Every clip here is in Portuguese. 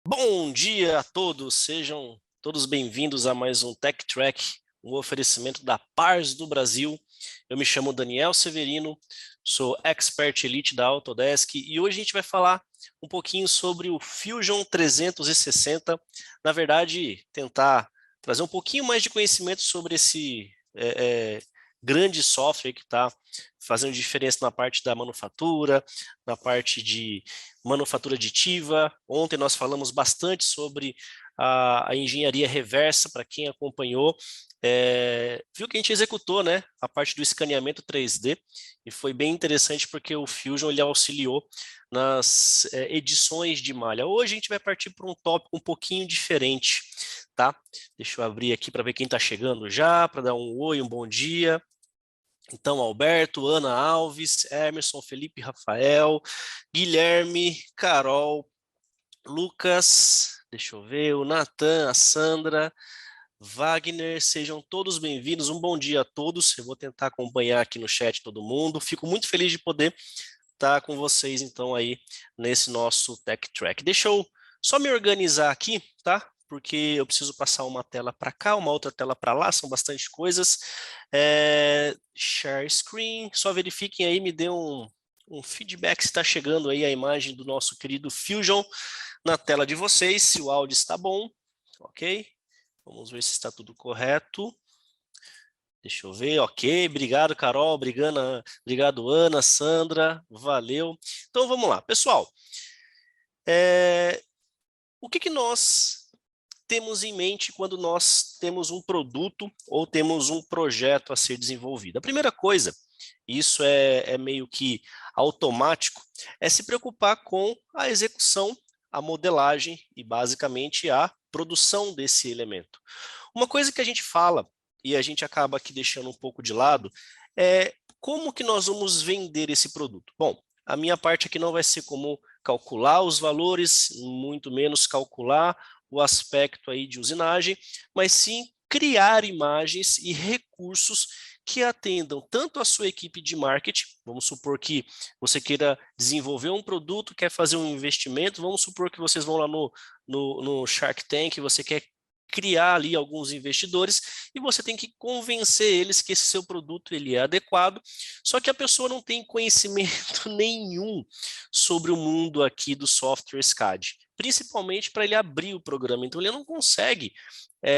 Bom dia a todos, sejam todos bem-vindos a mais um Tech Track, um oferecimento da Pars do Brasil. Eu me chamo Daniel Severino, sou Expert Elite da Autodesk e hoje a gente vai falar um pouquinho sobre o Fusion 360. Na verdade, tentar trazer um pouquinho mais de conhecimento sobre esse grande software que está fazendo diferença na parte da manufatura, na parte de manufatura aditiva. Ontem nós falamos bastante sobre a engenharia reversa, para quem acompanhou, viu que a gente executou, né, a parte do escaneamento 3D, e foi bem interessante porque o Fusion ele auxiliou nas edições de malha. Hoje a gente vai partir para um tópico um pouquinho diferente, tá? Deixa eu abrir aqui para ver quem está chegando já, para dar um oi, um bom dia. Então, Alberto, Ana Alves, Emerson, Felipe, Rafael, Guilherme, Carol, Lucas, deixa eu ver, o Natan, a Sandra, Wagner, sejam todos bem-vindos, um bom dia a todos. Eu vou tentar acompanhar aqui no chat todo mundo. Fico muito feliz de poder estar com vocês, então, aí nesse nosso Tech Track. Deixa eu só me organizar aqui, tá? Porque eu preciso passar uma tela para cá, uma outra tela para lá, são bastante coisas. Share screen, só verifiquem aí, me dê um feedback se está chegando aí a imagem do nosso querido Fusion na tela de vocês, se o áudio está bom, ok? Vamos ver se está tudo correto. Deixa eu ver, ok, obrigado Carol, obrigado Ana, Sandra, valeu. Então vamos lá, pessoal, o que nós temos em mente quando nós temos um produto ou temos um projeto a ser desenvolvido? A primeira coisa, isso é meio que automático, é se preocupar com a execução, a modelagem e basicamente a produção desse elemento. Uma coisa que a gente fala e a gente acaba aqui deixando um pouco de lado é como que nós vamos vender esse produto. Bom, a minha parte aqui não vai ser como calcular os valores, muito menos calcular o aspecto aí de usinagem, mas sim criar imagens e recursos que atendam tanto a sua equipe de marketing, vamos supor que você queira desenvolver um produto, quer fazer um investimento, vamos supor que vocês vão lá no Shark Tank, você quer criar ali alguns investidores e você tem que convencer eles que esse seu produto ele é adequado, só que a pessoa não tem conhecimento nenhum sobre o mundo aqui do software SCAD, principalmente para ele abrir o programa, então ele não consegue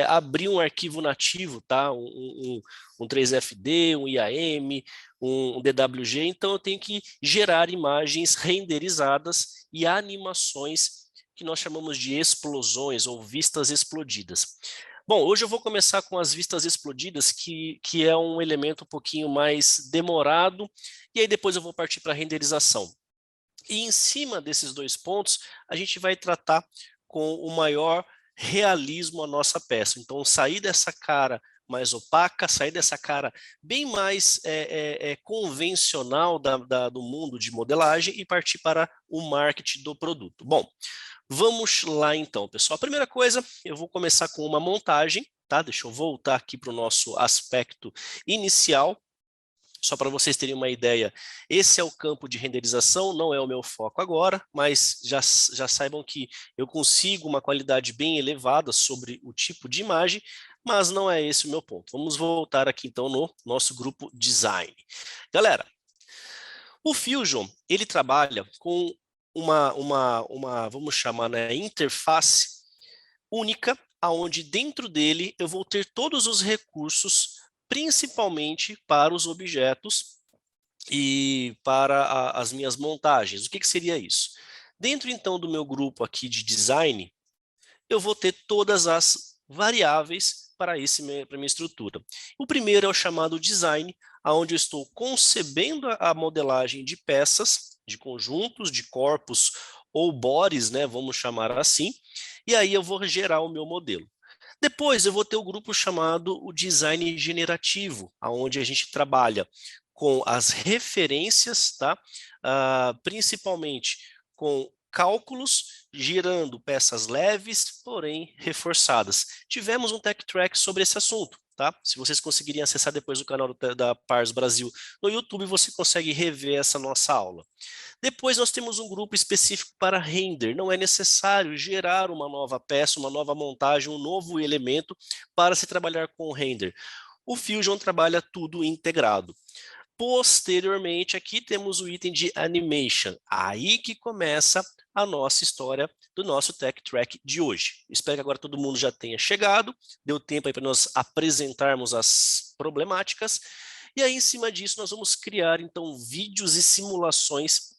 abrir um arquivo nativo, tá? Um 3FD, um IAM, um DWG, então eu tenho que gerar imagens renderizadas e animações que nós chamamos de explosões ou vistas explodidas. Bom, hoje eu vou começar com as vistas explodidas, que é um elemento um pouquinho mais demorado, e aí depois eu vou partir para a renderização. E em cima desses dois pontos, a gente vai tratar com o maior realismo a nossa peça. Então, sair dessa cara mais opaca, sair dessa cara bem mais convencional do mundo de modelagem e partir para o marketing do produto. Bom, vamos lá então, pessoal. A primeira coisa, eu vou começar com uma montagem, tá? Deixa eu voltar aqui para o nosso aspecto inicial. Só para vocês terem uma ideia, esse é o campo de renderização, não é o meu foco agora, mas já saibam que eu consigo uma qualidade bem elevada sobre o tipo de imagem, mas não é esse o meu ponto. Vamos voltar aqui então no nosso grupo Design. Galera, o Fusion, ele trabalha com vamos chamar, né, interface única, aonde dentro dele eu vou ter todos os recursos, principalmente para os objetos e para as minhas montagens. O que seria isso? Dentro então do meu grupo aqui de design, eu vou ter todas as variáveis para minha estrutura. O primeiro é o chamado design, onde eu estou concebendo a modelagem de peças, de conjuntos, de corpos ou bodies, né, vamos chamar assim, e aí eu vou gerar o meu modelo. Depois eu vou ter o grupo chamado o design generativo, onde a gente trabalha com as referências, tá? Principalmente com cálculos, gerando peças leves, porém reforçadas. Tivemos um Tech Track sobre esse assunto. tá? Se vocês conseguirem acessar depois o canal da Pars Brasil no YouTube, você consegue rever essa nossa aula. Depois nós temos um grupo específico para render. Não é necessário gerar uma nova peça, uma nova montagem, um novo elemento para se trabalhar com o render. O Fusion trabalha tudo integrado. Posteriormente, aqui temos o item de animation. Aí que começa a nossa história do nosso Tech Track de hoje. Espero que agora todo mundo já tenha chegado, deu tempo aí para nós apresentarmos as problemáticas, e aí em cima disso nós vamos criar então vídeos e simulações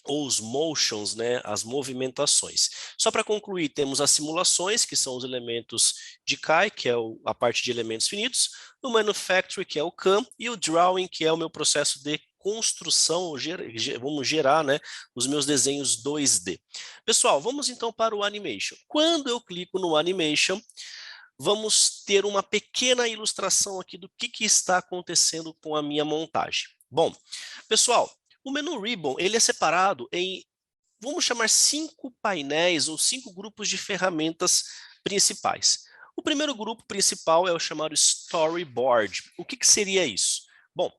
ou os motions, né, as movimentações. Só para concluir, temos as simulações, que são os elementos de Kai, que é a parte de elementos finitos, o Manufacture, que é o CAM, e o Drawing, que é o meu processo de construção, vamos gerar, né, os meus desenhos 2D. Pessoal, vamos então para o Animation. Quando eu clico no Animation, vamos ter uma pequena ilustração aqui do que está acontecendo com a minha montagem. Bom, pessoal, o menu Ribbon ele é separado em, vamos chamar 5 painéis ou 5 grupos de ferramentas principais. O primeiro grupo principal é o chamado Storyboard. O que seria isso? Bom,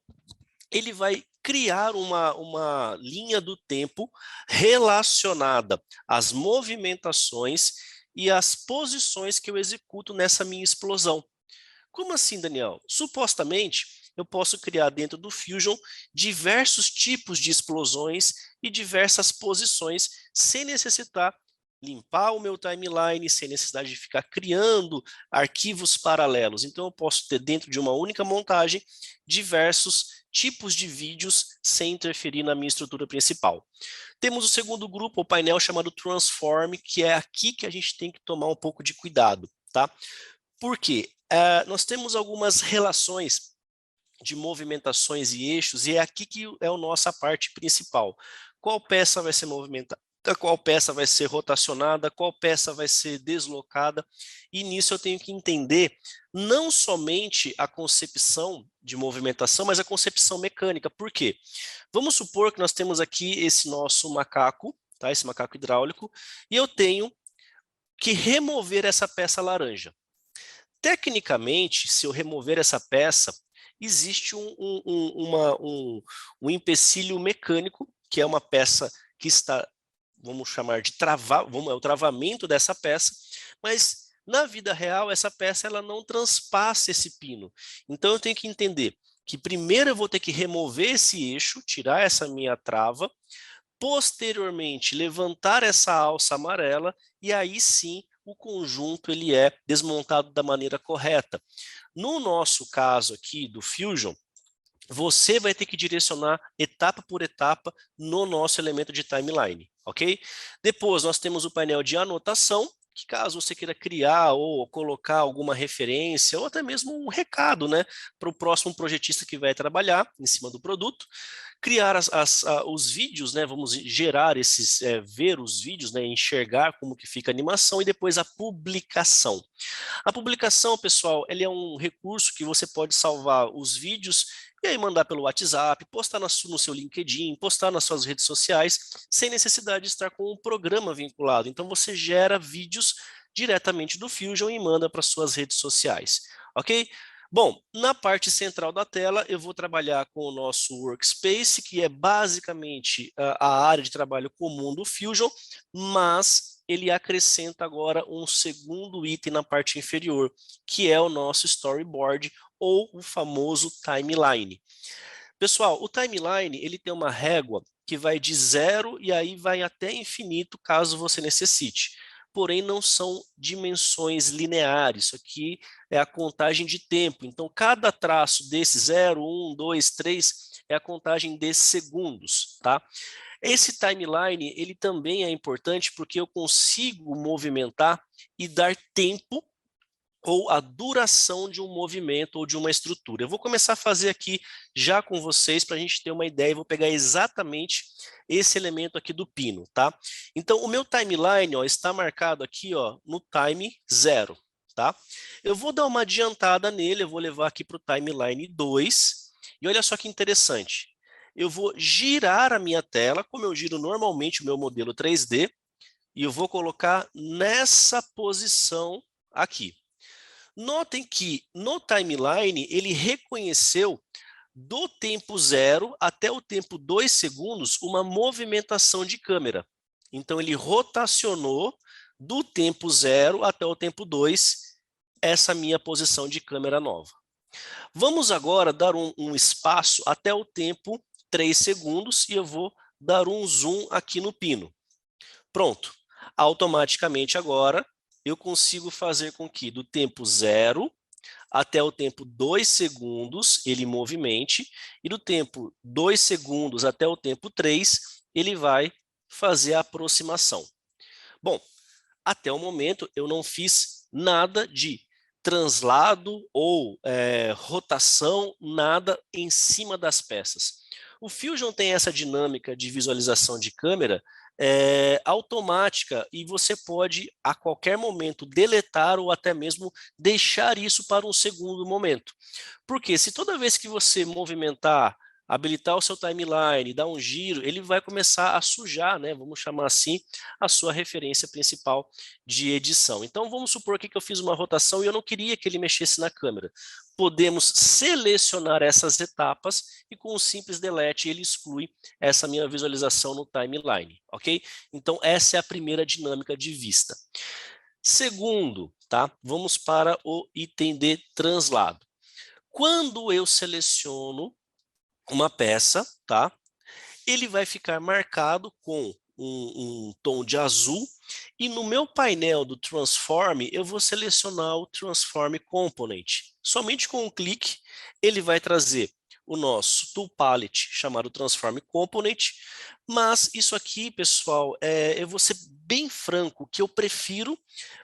ele vai criar uma linha do tempo relacionada às movimentações e às posições que eu executo nessa minha explosão. Como assim, Daniel? Supostamente, eu posso criar dentro do Fusion diversos tipos de explosões e diversas posições sem necessitar limpar o meu timeline, sem necessidade de ficar criando arquivos paralelos. Então, eu posso ter dentro de uma única montagem diversos tipos de vídeos sem interferir na minha estrutura principal. Temos o segundo grupo, o painel chamado Transform, que é aqui que a gente tem que tomar um pouco de cuidado, tá? Por quê? Nós temos algumas relações de movimentações e eixos, e é aqui que é a nossa parte principal. Qual peça vai ser movimentada, qual peça vai ser rotacionada, qual peça vai ser deslocada, e nisso eu tenho que entender não somente a concepção de movimentação, mas a concepção mecânica. Por quê? Vamos supor que nós temos aqui esse nosso macaco, tá? Esse macaco hidráulico, e eu tenho que remover essa peça laranja. Tecnicamente, se eu remover essa peça, existe um empecilho mecânico, que é uma peça que está, vamos chamar de travar, é o travamento dessa peça, mas na vida real, essa peça ela não transpassa esse pino. Então eu tenho que entender que primeiro eu vou ter que remover esse eixo, tirar essa minha trava, posteriormente levantar essa alça amarela e aí sim o conjunto ele é desmontado da maneira correta. No nosso caso aqui do Fusion, você vai ter que direcionar etapa por etapa no nosso elemento de timeline, ok? Depois nós temos o painel de anotação, que caso você queira criar ou colocar alguma referência ou até mesmo um recado, né, para o próximo projetista que vai trabalhar em cima do produto, criar os vídeos, né, vamos gerar esses, ver os vídeos, né, enxergar como que fica a animação e depois a publicação. A publicação, pessoal, ele é um recurso que você pode salvar os vídeos e aí mandar pelo WhatsApp, postar no seu LinkedIn, postar nas suas redes sociais, sem necessidade de estar com um programa vinculado. Então você gera vídeos diretamente do Fusion e manda para suas redes sociais, ok? Bom, na parte central da tela eu vou trabalhar com o nosso Workspace, que é basicamente a área de trabalho comum do Fusion, mas ele acrescenta agora um segundo item na parte inferior, que é o nosso Storyboard, ou o famoso timeline. Pessoal, o timeline ele tem uma régua que vai de 0 e aí vai até infinito, caso você necessite. Porém, não são dimensões lineares. Isso aqui é a contagem de tempo. Então, cada traço desse 0, 1, 2, 3 é a contagem de segundos, tá? Esse timeline, ele também é importante porque eu consigo movimentar e dar tempo ou a duração de um movimento ou de uma estrutura. Eu vou começar a fazer aqui já com vocês para a gente ter uma ideia e vou pegar exatamente esse elemento aqui do pino, tá? Então, o meu timeline, ó, está marcado aqui, ó, no time 0, tá? Eu vou dar uma adiantada nele, eu vou levar aqui para o timeline 2, e olha só que interessante. Eu vou girar a minha tela, como eu giro normalmente o meu modelo 3D, e eu vou colocar nessa posição aqui. Notem que no timeline ele reconheceu do tempo 0 até o tempo 2 segundos uma movimentação de câmera. Então ele rotacionou do tempo 0 até o tempo 2 essa minha posição de câmera nova. Vamos agora dar um espaço até o tempo 3 segundos e eu vou dar um zoom aqui no pino. Pronto. Automaticamente agora eu consigo fazer com que do tempo 0 até o tempo 2 segundos ele movimente e do tempo 2 segundos até o tempo 3 ele vai fazer a aproximação. Bom, até o momento eu não fiz nada de translado ou rotação, nada em cima das peças. O Fusion tem essa dinâmica de visualização de câmera automática e você pode a qualquer momento deletar ou até mesmo deixar isso para um segundo momento. Porque se toda vez que você movimentar, habilitar o seu timeline, dar um giro, ele vai começar a sujar, né? Vamos chamar assim, a sua referência principal de edição. Então vamos supor aqui que eu fiz uma rotação e eu não queria que ele mexesse na câmera. Podemos selecionar essas etapas e com um simples delete ele exclui essa minha visualização no timeline, ok? Então essa é a primeira dinâmica de vista. Segundo, tá? Vamos para o item de translado. Quando eu seleciono uma peça, tá? Ele vai ficar marcado com um tom de azul e no meu painel do Transform eu vou selecionar o Transform Component. Somente com um clique ele vai trazer o nosso Tool Palette chamado Transform Component, mas isso aqui, pessoal, eu vou ser bem franco, que eu prefiro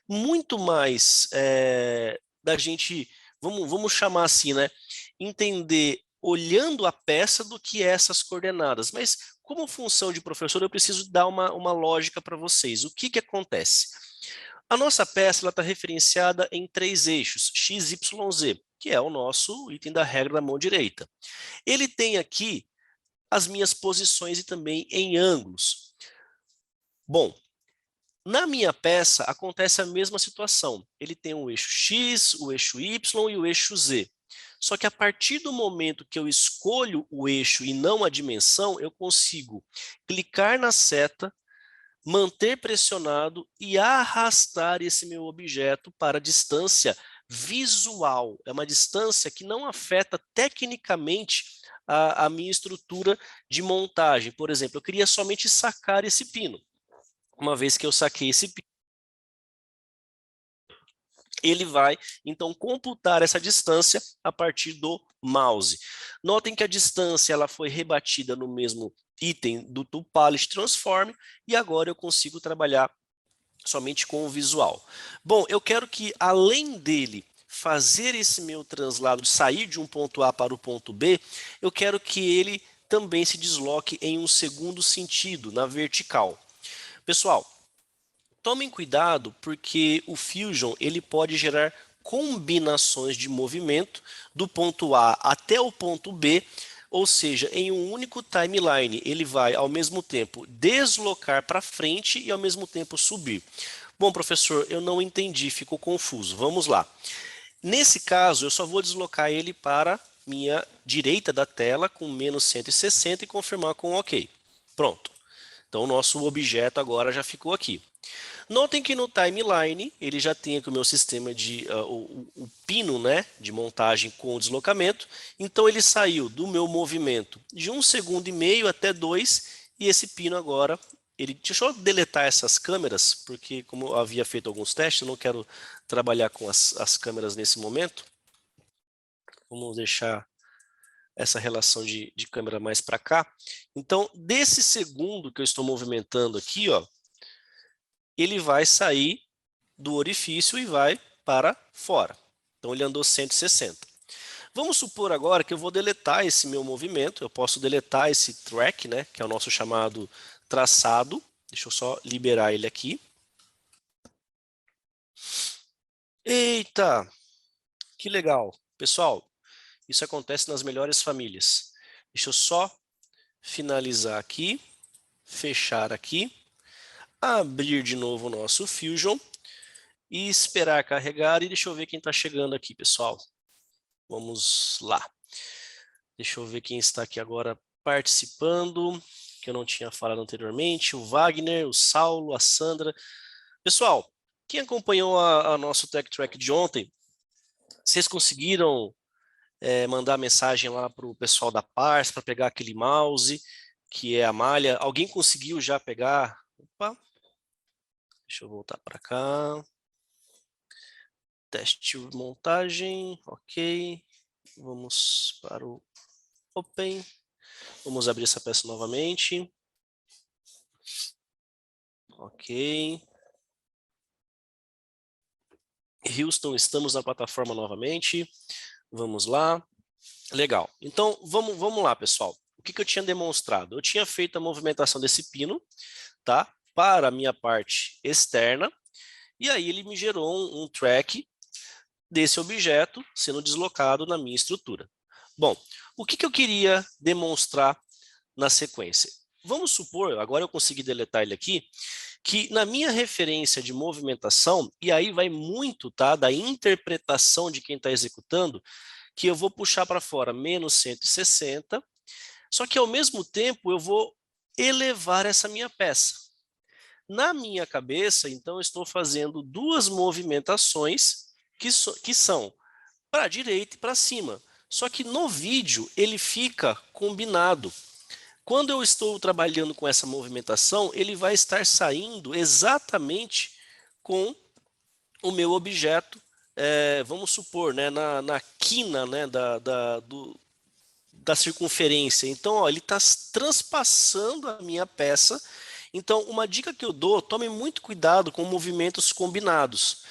muito mais da gente, vamos chamar assim, né? Entender olhando a peça do que essas coordenadas. Mas como função de professor, eu preciso dar uma lógica para vocês. O que acontece? A nossa peça está referenciada em 3 eixos, X, Y, Z, que é o nosso item da regra da mão direita. Ele tem aqui as minhas posições e também em ângulos. Bom, na minha peça acontece a mesma situação. Ele tem o eixo X, o eixo Y e o eixo Z. Só que a partir do momento que eu escolho o eixo e não a dimensão, eu consigo clicar na seta, manter pressionado e arrastar esse meu objeto para a distância visual. É uma distância que não afeta tecnicamente a minha estrutura de montagem. Por exemplo, eu queria somente sacar esse pino. Uma vez que eu saquei esse pino, ele vai, então, computar essa distância a partir do mouse. Notem que a distância ela foi rebatida no mesmo item do Tool Palette Transform, e agora eu consigo trabalhar somente com o visual. Bom, eu quero que, além dele fazer esse meu translado, sair de um ponto A para o ponto B, eu quero que ele também se desloque em um segundo sentido, na vertical. Pessoal, tomem cuidado porque o Fusion ele pode gerar combinações de movimento do ponto A até o ponto B, ou seja, em um único timeline ele vai ao mesmo tempo deslocar para frente e ao mesmo tempo subir. Bom, professor, eu não entendi, ficou confuso. Vamos lá. Nesse caso, eu só vou deslocar ele para minha direita da tela com menos 160 e confirmar com OK. Pronto. Então, o nosso objeto agora já ficou aqui. Notem que no timeline ele já tem aqui o meu sistema de o pino, né, de montagem com deslocamento. Então ele saiu do meu movimento de 1,5 segundos até 2 e esse pino agora deixa eu deletar essas câmeras porque como eu havia feito alguns testes, eu não quero trabalhar com as câmeras nesse momento. Vamos deixar essa relação de câmera mais para cá. Então desse segundo que eu estou movimentando aqui, ó, ele vai sair do orifício e vai para fora. Então ele andou 160. Vamos supor agora que eu vou deletar esse meu movimento, eu posso deletar esse track, né, que é o nosso chamado traçado. Deixa eu só liberar ele aqui. Eita, que legal. Pessoal, isso acontece nas melhores famílias. Deixa eu só finalizar aqui, fechar aqui, abrir de novo o nosso Fusion. e esperar carregar. E deixa eu ver quem está chegando aqui, pessoal. Vamos lá. Deixa eu ver quem está aqui agora participando, que eu não tinha falado anteriormente. O Wagner, o Saulo, a Sandra. Pessoal, quem acompanhou a nosso Tech Track de ontem, vocês conseguiram mandar mensagem lá para o pessoal da Pars para pegar aquele mouse, que é a malha? Alguém conseguiu já pegar? Opa, deixa eu voltar para cá. Teste de montagem, ok. Vamos para o Open. Vamos abrir essa peça novamente. Ok. Houston, estamos na plataforma novamente. Vamos lá. Legal. Então, vamos lá, pessoal. O que eu tinha demonstrado? Eu tinha feito a movimentação desse pino, tá? Para a minha parte externa. E aí ele me gerou um track desse objeto sendo deslocado na minha estrutura. Bom, o que eu queria demonstrar na sequência? Vamos supor, agora eu consegui deletar ele aqui, que na minha referência de movimentação, e aí vai muito, tá, da interpretação de quem está executando, que eu vou puxar para fora menos 160, só que ao mesmo tempo eu vou elevar essa minha peça. Na minha cabeça, então, eu estou fazendo duas movimentações que são para a direita e para cima. Só que no vídeo ele fica combinado. Quando eu estou trabalhando com essa movimentação, ele vai estar saindo exatamente com o meu objeto, vamos supor, né, na quina, né, da circunferência. Então, ó, ele está transpassando a minha peça. Então, uma dica que eu dou, tome muito cuidado com movimentos combinados.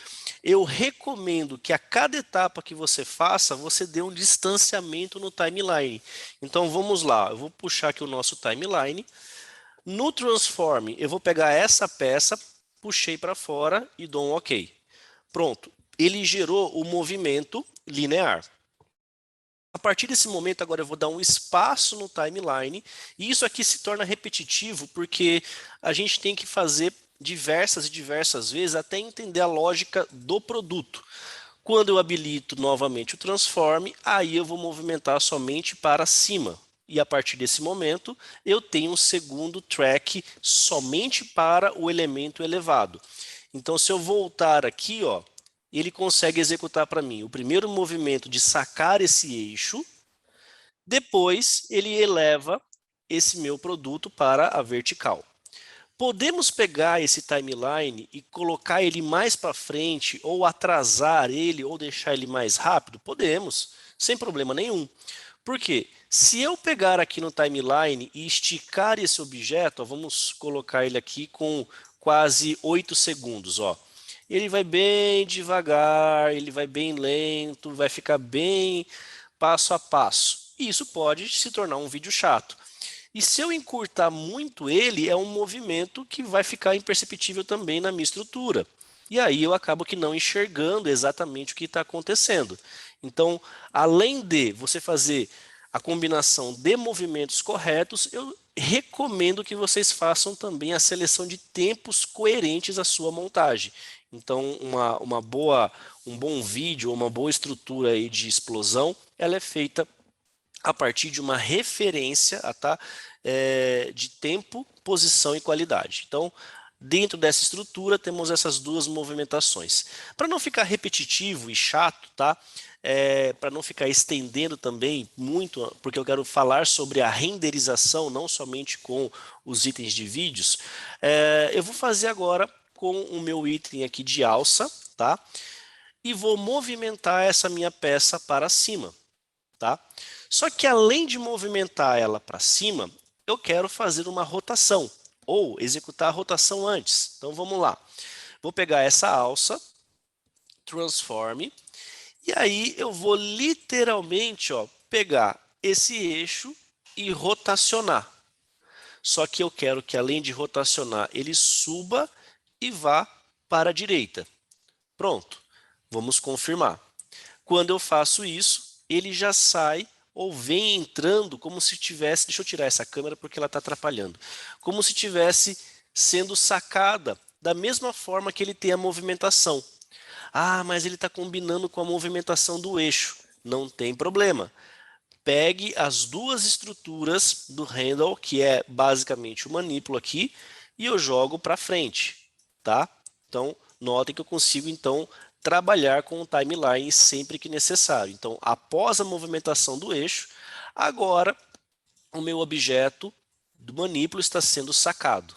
Eu recomendo que a cada etapa que você faça, você dê um distanciamento no timeline. Então, vamos lá. Eu vou puxar aqui o nosso timeline. No Transform, eu vou pegar essa peça, puxei para fora e dou um OK. Pronto. Ele gerou o movimento linear. A partir desse momento, agora eu vou dar um espaço no timeline, e isso aqui se torna repetitivo, porque a gente tem que fazer diversas e diversas vezes até entender a lógica do produto. Quando eu habilito novamente o Transform, aí eu vou movimentar somente para cima. E a partir desse momento, eu tenho um segundo track somente para o elemento elevado. Então, se eu voltar aqui, ó, ele consegue executar para mim o primeiro movimento de sacar esse eixo, depois ele eleva esse meu produto para a vertical. Podemos pegar esse timeline e colocar ele mais para frente, ou atrasar ele, ou deixar ele mais rápido? Podemos, sem problema nenhum. Por quê? Se eu pegar aqui no timeline e esticar esse objeto, ó, vamos colocar ele aqui com quase 8 segundos. Ó. Ele vai bem devagar, ele vai bem lento, vai ficar bem passo a passo. E isso pode se tornar um vídeo chato. E se eu encurtar muito ele, é um movimento que vai ficar imperceptível também na minha estrutura. E aí eu acabo que não enxergando exatamente o que está acontecendo. Então, além de você fazer a combinação de movimentos corretos, eu recomendo que vocês façam também a seleção de tempos coerentes à sua montagem. Então, um bom vídeo, uma boa estrutura aí de explosão, ela é feita a partir de uma referência tá? De tempo, posição e qualidade. Então, dentro dessa estrutura, temos essas duas movimentações. Para não ficar repetitivo e chato, tá? Para não ficar estendendo também muito, porque eu quero falar sobre a renderização, não somente com os itens de vídeos, eu vou fazer agora com o meu item aqui de alça, tá? E vou movimentar essa minha peça para cima, tá? Só que além de movimentar ela para cima, eu quero fazer uma rotação, ou executar a rotação antes. Então vamos lá. Vou pegar essa alça, transform, e aí eu vou literalmente pegar esse eixo e rotacionar. Só que eu quero que além de rotacionar, ele suba e vá para a direita. Pronto, vamos confirmar. Quando eu faço isso, ele já sai ou vem entrando como se tivesse, deixa eu tirar essa câmera porque ela está atrapalhando, como se tivesse sendo sacada da mesma forma que ele tem a movimentação. Ah, mas ele está combinando com a movimentação do eixo. Não tem problema. Pegue as duas estruturas do handle, que é basicamente o manípulo aqui, e eu jogo para frente, tá? Então, notem que eu consigo, então, trabalhar com o timeline sempre que necessário. Então, após a movimentação do eixo, agora o meu objeto do manípulo está sendo sacado.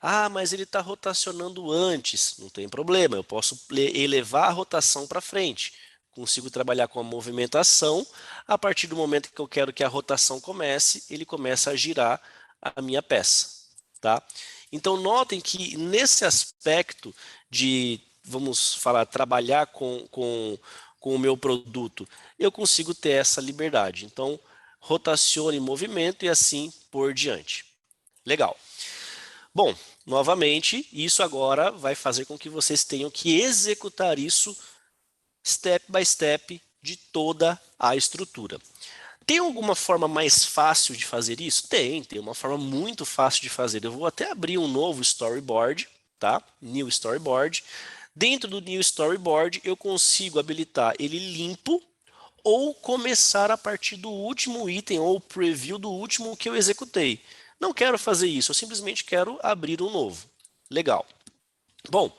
Ah, mas ele está rotacionando antes. Não tem problema, eu posso elevar a rotação para frente. Consigo trabalhar com a movimentação. A partir do momento que eu quero que a rotação comece, ele começa a girar a minha peça. Tá? Então, notem que nesse aspecto de, vamos falar, trabalhar com o meu produto, eu consigo ter essa liberdade. Então, rotacione movimento e assim por diante. Legal. Bom, novamente, isso agora vai fazer com que vocês tenham que executar isso step by step de toda a estrutura. Tem alguma forma mais fácil de fazer isso? Tem uma forma muito fácil de fazer. Eu vou até abrir um novo storyboard, tá? New storyboard. Dentro do New Storyboard, eu consigo habilitar ele limpo ou começar a partir do último item ou preview do último que eu executei. Não quero fazer isso, eu simplesmente quero abrir um novo. Legal. Bom,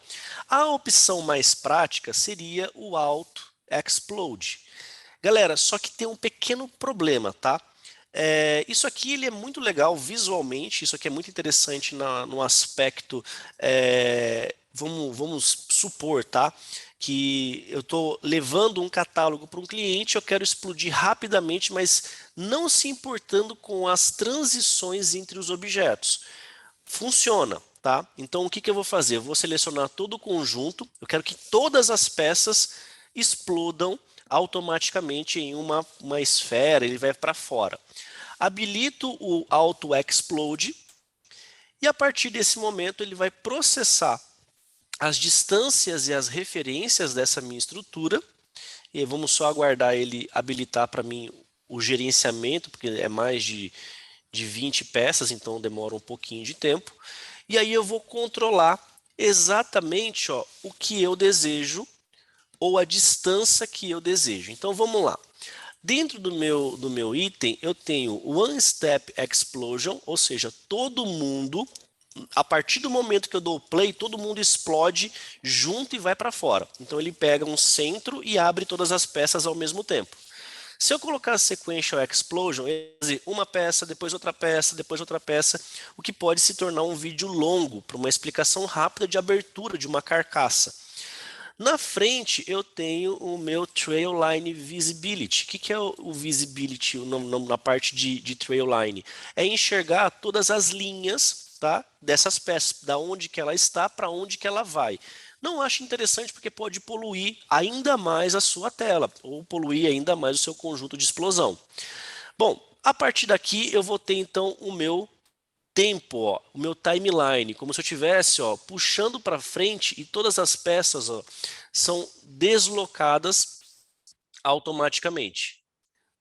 a opção mais prática seria o Auto Explode. Galera, só que tem um pequeno problema, tá? Isso aqui ele é muito legal visualmente, isso aqui é muito interessante no aspecto, vamos supor, tá? Que eu estou levando um catálogo para um cliente, eu quero explodir rapidamente, mas não se importando com as transições entre os objetos. Funciona, tá? Então o que que eu vou fazer? Eu vou selecionar todo o conjunto, eu quero que todas as peças explodam automaticamente em uma esfera, ele vai para fora. Habilito o Auto Explode e a partir desse momento ele vai processar as distâncias e as referências dessa minha estrutura. E vamos só aguardar ele habilitar para mim o gerenciamento, porque é mais de 20 peças, então demora um pouquinho de tempo. E aí eu vou controlar exatamente o que eu desejo ou a distância que eu desejo. Então vamos lá. Dentro do meu item, eu tenho One Step Explosion, ou seja, todo mundo, a partir do momento que eu dou play, todo mundo explode junto e vai para fora. Então ele pega um centro e abre todas as peças ao mesmo tempo. Se eu colocar Sequential Explosion, uma peça, depois outra peça, o que pode se tornar um vídeo longo para uma explicação rápida de abertura de uma carcaça. Na frente eu tenho o meu Trail Line Visibility. O que é o Visibility na parte de Trail Line? É enxergar todas as linhas, tá, dessas peças, da onde que ela está para onde que ela vai. Não acho interessante porque pode poluir ainda mais a sua tela ou poluir ainda mais o seu conjunto de explosão. Bom, a partir daqui eu vou ter então o meu tempo, o meu timeline, como se eu estivesse puxando para frente e todas as peças são deslocadas automaticamente.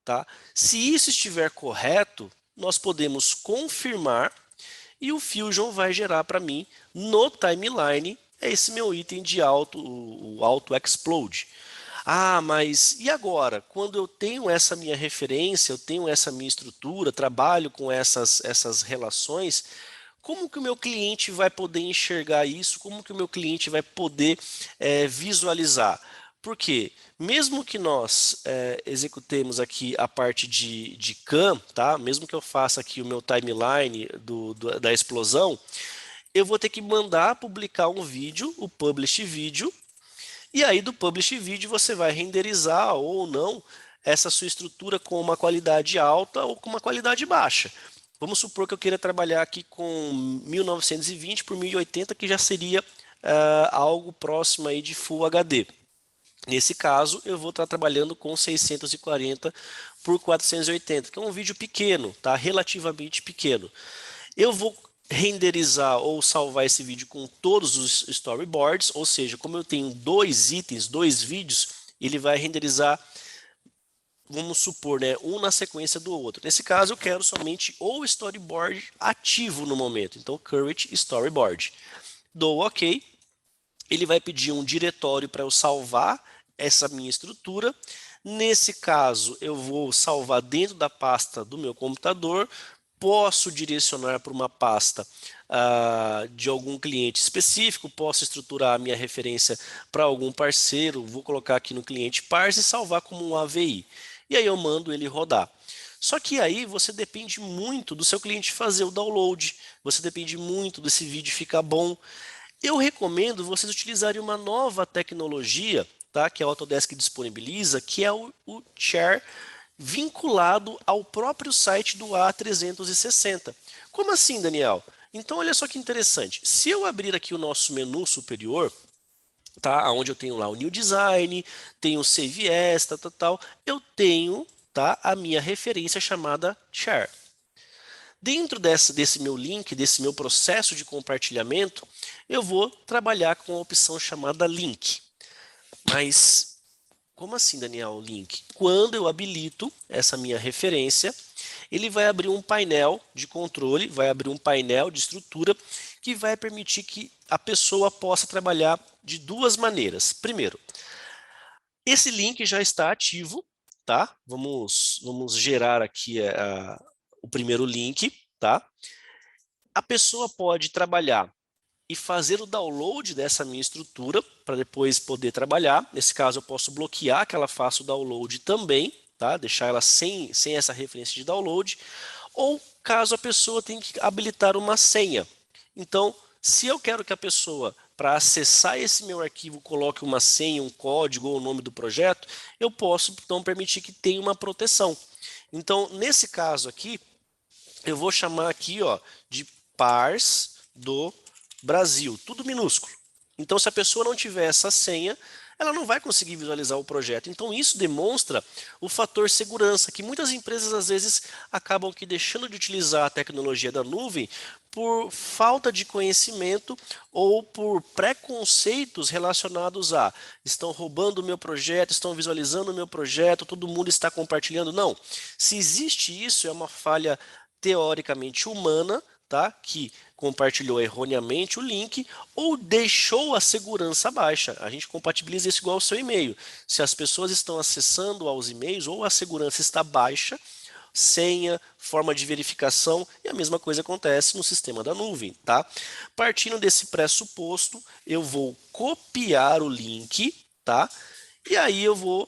Tá? Se isso estiver correto, nós podemos confirmar e o Fusion vai gerar para mim no timeline esse meu item de o Auto Explode. Ah, mas e agora? Quando eu tenho essa minha referência, eu tenho essa minha estrutura, trabalho com essas relações, como que o meu cliente vai poder enxergar isso? Como que o meu cliente vai poder visualizar? Porque mesmo que nós executemos aqui a parte de CAM, tá? Mesmo que eu faça aqui o meu timeline da explosão, eu vou ter que mandar publicar um vídeo, o Publish Video, e aí do Publish Video você vai renderizar ou não essa sua estrutura com uma qualidade alta ou com uma qualidade baixa. Vamos supor que eu queira trabalhar aqui com 1920 por 1080, que já seria algo próximo aí de Full HD. Nesse caso, eu vou estar trabalhando com 640 por 480, que é um vídeo pequeno, tá? Relativamente pequeno. Eu vou renderizar ou salvar esse vídeo com todos os storyboards, ou seja, como eu tenho dois itens, dois vídeos, ele vai renderizar, vamos supor, né, um na sequência do outro. Nesse caso, eu quero somente o storyboard ativo no momento, então current storyboard. Dou OK. ele vai pedir um diretório para eu salvar essa minha estrutura. Nesse caso, eu vou salvar dentro da pasta do meu computador, posso direcionar para uma pasta de algum cliente específico, posso estruturar a minha referência para algum parceiro, vou colocar aqui no cliente parse e salvar como um AVI. E aí eu mando ele rodar. Só que aí você depende muito do seu cliente fazer o download, você depende muito desse vídeo ficar bom. Eu recomendo vocês utilizarem uma nova tecnologia, tá, que a Autodesk disponibiliza, que é o Share vinculado ao próprio site do A360. Como assim, Daniel? Então, olha só que interessante. Se eu abrir aqui o nosso menu superior, tá, onde eu tenho lá o New Design, tenho o Save As, tal, eu tenho, tá, a minha referência chamada Share. Dentro desse meu link, desse meu processo de compartilhamento, eu vou trabalhar com a opção chamada Link. Mas como assim, Daniel, link? Quando eu habilito essa minha referência, ele vai abrir um painel de controle, vai abrir um painel de estrutura que vai permitir que a pessoa possa trabalhar de duas maneiras. Primeiro, esse link já está ativo, tá? Vamos gerar aqui o primeiro link, tá? A pessoa pode trabalhar e fazer o download dessa minha estrutura para depois poder trabalhar. Nesse caso, eu posso bloquear que ela faça o download também, tá? Deixar ela sem essa referência de download. Ou caso a pessoa tenha que habilitar uma senha. Então, se eu quero que a pessoa, para acessar esse meu arquivo, coloque uma senha, um código ou o nome do projeto, eu posso então permitir que tenha uma proteção. Então, nesse caso aqui, eu vou chamar aqui, ó, de pars do Brasil, tudo minúsculo. Então, se a pessoa não tiver essa senha, ela não vai conseguir visualizar o projeto. Então, isso demonstra o fator segurança, que muitas empresas, às vezes, acabam que deixando de utilizar a tecnologia da nuvem por falta de conhecimento ou por preconceitos relacionados a estão roubando o meu projeto, estão visualizando o meu projeto, todo mundo está compartilhando. Não. Se existe isso, é uma falha teoricamente humana, tá? Que compartilhou erroneamente o link ou deixou a segurança baixa. A gente compatibiliza isso igual ao seu e-mail. Se as pessoas estão acessando aos e-mails ou a segurança está baixa, senha, forma de verificação, e a mesma coisa acontece no sistema da nuvem, tá? Partindo desse pressuposto, eu vou copiar o link, tá? E aí eu vou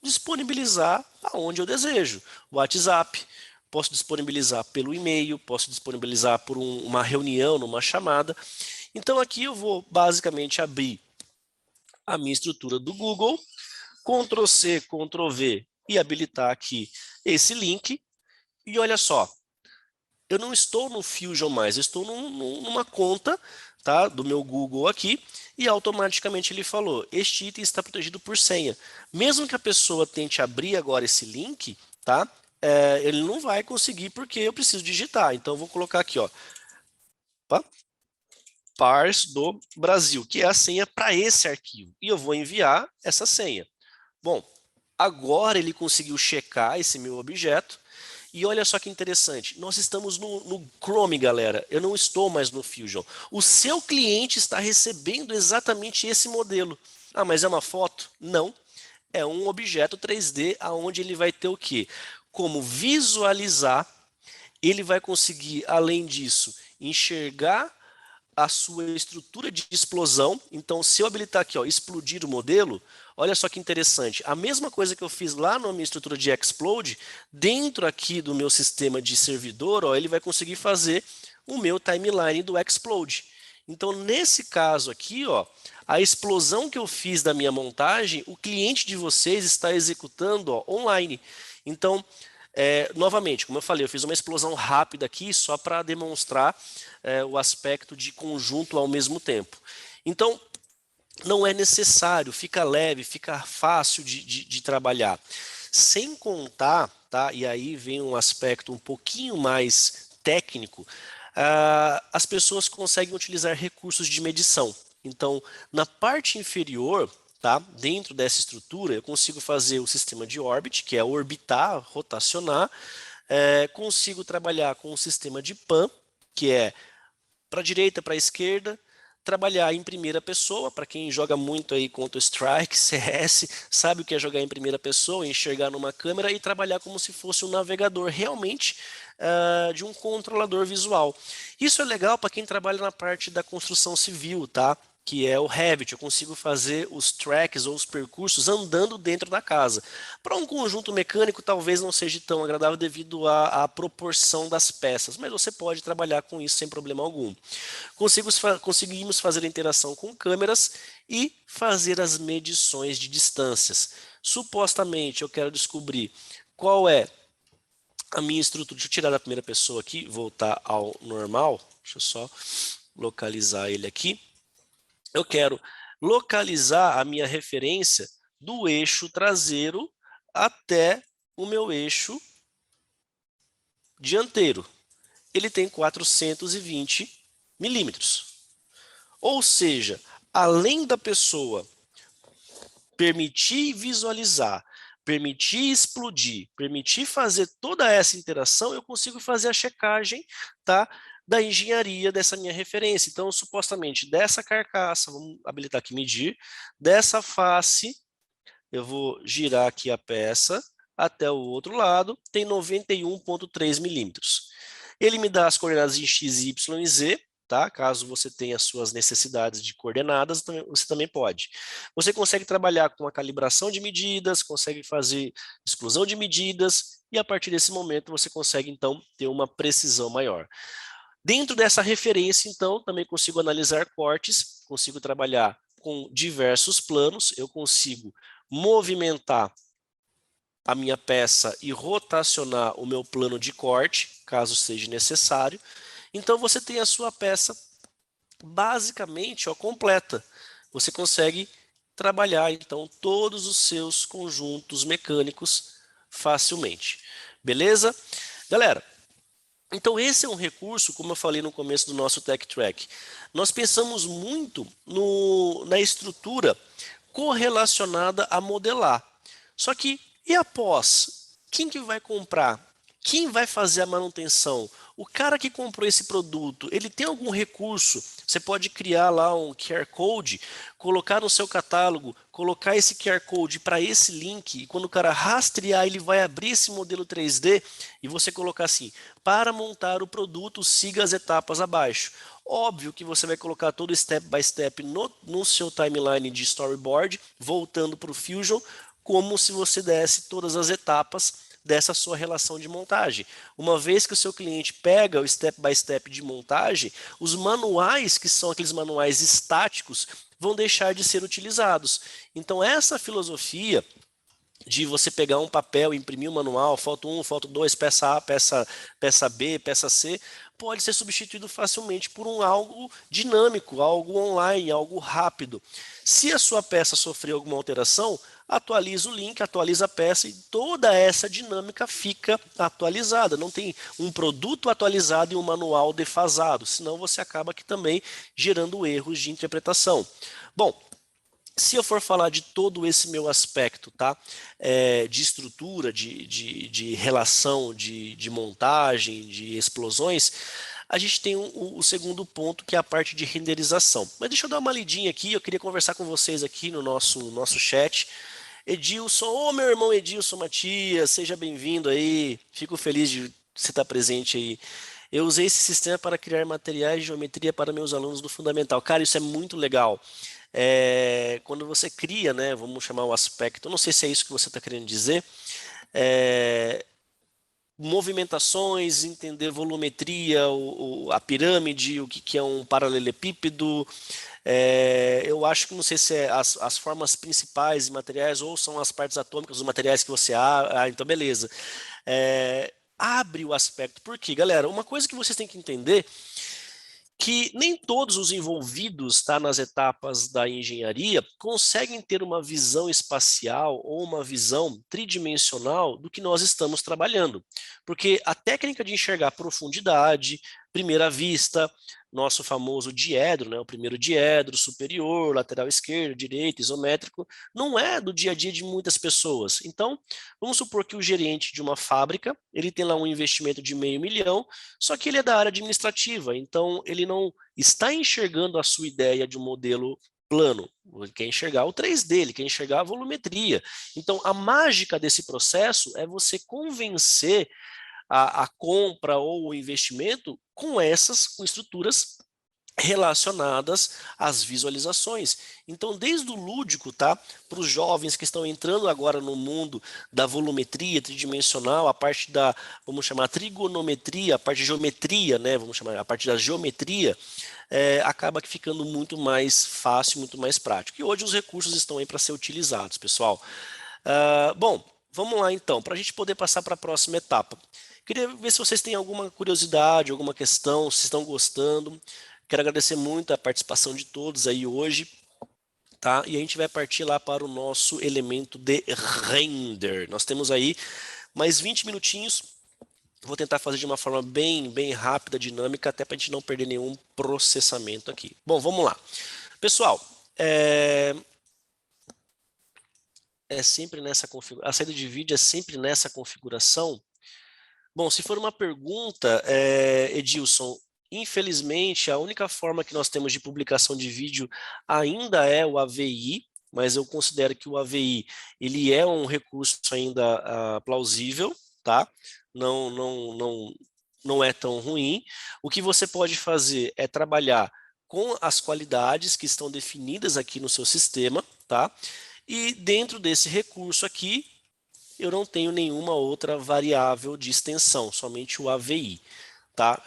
disponibilizar aonde eu desejo. WhatsApp, posso disponibilizar pelo e-mail, posso disponibilizar por uma reunião, numa chamada. Então aqui eu vou basicamente abrir a minha estrutura do Google, Ctrl C, Ctrl V e habilitar aqui esse link. E olha só, eu não estou no Fusion mais, eu estou numa conta, tá, do meu Google aqui, e automaticamente ele falou, este item está protegido por senha. Mesmo que a pessoa tente abrir agora esse link, tá, ele não vai conseguir porque eu preciso digitar. Então eu vou colocar aqui, ó, opa, pars do Brasil, que é a senha para esse arquivo. E eu vou enviar essa senha. Bom, agora ele conseguiu checar esse meu objeto. E olha só que interessante, nós estamos no Chrome, galera. Eu não estou mais no Fusion. O seu cliente está recebendo exatamente esse modelo. Ah, mas é uma foto? Não. É um objeto 3D aonde ele vai ter o quê? Como visualizar, ele vai conseguir, além disso, enxergar a sua estrutura de explosão. Então, se eu habilitar aqui, ó, explodir o modelo, olha só que interessante. A mesma coisa que eu fiz lá na minha estrutura de Explode, dentro aqui do meu sistema de servidor, ó, ele vai conseguir fazer o meu timeline do Explode. Então, nesse caso aqui, ó, a explosão que eu fiz da minha montagem, o cliente de vocês está executando, ó, online. Então, novamente, como eu falei, eu fiz uma explosão rápida aqui só para demonstrar o aspecto de conjunto ao mesmo tempo. Então, não é necessário, fica leve, fica fácil de trabalhar. Sem contar, tá? E aí vem um aspecto um pouquinho mais técnico, as pessoas conseguem utilizar recursos de medição. Então, na parte inferior, tá? Dentro dessa estrutura, eu consigo fazer o sistema de orbit, que é orbitar, rotacionar. Consigo trabalhar com o sistema de pan, que é para a direita, para a esquerda, trabalhar em primeira pessoa. Para quem joga muito aí Counter-Strike, CS, sabe o que é jogar em primeira pessoa, enxergar numa câmera e trabalhar como se fosse um navegador realmente de um controlador visual. Isso é legal para quem trabalha na parte da construção civil, tá? Que é o Revit. Eu consigo fazer os tracks ou os percursos andando dentro da casa. Para um conjunto mecânico, talvez não seja tão agradável devido à proporção das peças, mas você pode trabalhar com isso sem problema algum. Conseguimos fazer a interação com câmeras e fazer as medições de distâncias. Supostamente, eu quero descobrir qual é a minha estrutura. Deixa eu tirar da primeira pessoa aqui, voltar ao normal. Deixa eu só localizar ele aqui. Eu quero localizar a minha referência do eixo traseiro até o meu eixo dianteiro. Ele tem 420 milímetros. Ou seja, além da pessoa permitir visualizar, permitir explodir, permitir fazer toda essa interação, eu consigo fazer a checagem, tá, da engenharia dessa minha referência. Então, supostamente, dessa carcaça, vamos habilitar aqui medir, dessa face, eu vou girar aqui a peça até o outro lado, tem 91,3 milímetros. Ele me dá as coordenadas em x, y e z, tá? Caso você tenha suas necessidades de coordenadas, você também pode. Você consegue trabalhar com a calibração de medidas, consegue fazer exclusão de medidas, e a partir desse momento você consegue, então, ter uma precisão maior. Dentro dessa referência, então, também consigo analisar cortes, consigo trabalhar com diversos planos, eu consigo movimentar a minha peça e rotacionar o meu plano de corte, caso seja necessário. Então, você tem a sua peça basicamente completa. Você consegue trabalhar, então, todos os seus conjuntos mecânicos facilmente. Beleza? Galera, então esse é um recurso, como eu falei no começo do nosso Tech Track. Nós pensamos muito na estrutura correlacionada a modelar. Só que, e após? Quem que vai comprar? Quem vai fazer a manutenção? O cara que comprou esse produto, ele tem algum recurso? Você pode criar lá um QR Code, colocar no seu catálogo, colocar esse QR Code para esse link, e quando o cara rastrear, ele vai abrir esse modelo 3D e você colocar assim, para montar o produto, siga as etapas abaixo. Óbvio que você vai colocar todo step by step no seu timeline de storyboard, voltando para o Fusion, como se você desse todas as etapas dessa sua relação de montagem. Uma vez que o seu cliente pega o step by step de montagem, os manuais, que são aqueles manuais estáticos, vão deixar de ser utilizados. Então essa filosofia de você pegar um papel, imprimir um manual, foto 1, foto 2, peça A, peça B, peça C, pode ser substituído facilmente por algo dinâmico, algo online, algo rápido. Se a sua peça sofrer alguma alteração, atualiza o link, atualiza a peça e toda essa dinâmica fica atualizada. Não tem um produto atualizado e um manual defasado, senão você acaba aqui também gerando erros de interpretação. Bom, se eu for falar de todo esse meu aspecto, tá? De estrutura, de relação, de montagem, de explosões, a gente tem o segundo ponto, que é a parte de renderização. Mas deixa eu dar uma lidinha aqui, eu queria conversar com vocês aqui no nosso chat. Edilson, meu irmão Edilson Matias, seja bem-vindo aí, fico feliz de você estar presente aí. Eu usei esse sistema para criar materiais de geometria para meus alunos do Fundamental. Cara, isso é muito legal. Quando você cria, né, vamos chamar o aspecto, eu não sei se é isso que você está querendo dizer, movimentações, entender volumetria, a pirâmide, o que é um paralelepípedo. Eu acho que não sei se é as formas principais de materiais ou são as partes atômicas dos materiais que você então beleza. Abre o aspecto. Por quê, galera? Uma coisa que vocês têm que entender que nem todos os envolvidos nas etapas da engenharia conseguem ter uma visão espacial ou uma visão tridimensional do que nós estamos trabalhando. Porque a técnica de enxergar profundidade, primeira vista, nosso famoso diedro, né, o primeiro diedro, superior, lateral esquerdo, direito, isométrico, não é do dia a dia de muitas pessoas. Então, vamos supor que o gerente de uma fábrica, ele tem lá um investimento de R$500.000, só que ele é da área administrativa, então ele não está enxergando a sua ideia de um modelo plano, ele quer enxergar o 3D, ele quer enxergar a volumetria. Então, a mágica desse processo é você convencer a compra ou o investimento com estruturas relacionadas às visualizações. Então, desde o lúdico, tá, para os jovens que estão entrando agora no mundo da volumetria tridimensional, a parte da, vamos chamar, trigonometria, a parte de geometria, né, vamos chamar, a parte da geometria, acaba que ficando muito mais fácil, muito mais prático. E hoje os recursos estão aí para ser utilizados, pessoal. Bom, vamos lá então, para a gente poder passar para a próxima etapa. Queria ver se vocês têm alguma curiosidade, alguma questão, se estão gostando. Quero agradecer muito a participação de todos aí hoje, tá? E a gente vai partir lá para o nosso elemento de render. Nós temos aí mais 20 minutinhos. Vou tentar fazer de uma forma bem rápida, dinâmica, até para a gente não perder nenhum processamento aqui. Bom, vamos lá. Pessoal, é sempre nessa configuração, a saída de vídeo é sempre nessa configuração. Bom, se for uma pergunta, Edilson, infelizmente a única forma que nós temos de publicação de vídeo ainda é o AVI, mas eu considero que o AVI ele é um recurso ainda plausível, tá? Não é tão ruim. O que você pode fazer é trabalhar com as qualidades que estão definidas aqui no seu sistema, tá? E dentro desse recurso aqui, eu não tenho nenhuma outra variável de extensão, somente o AVI, tá?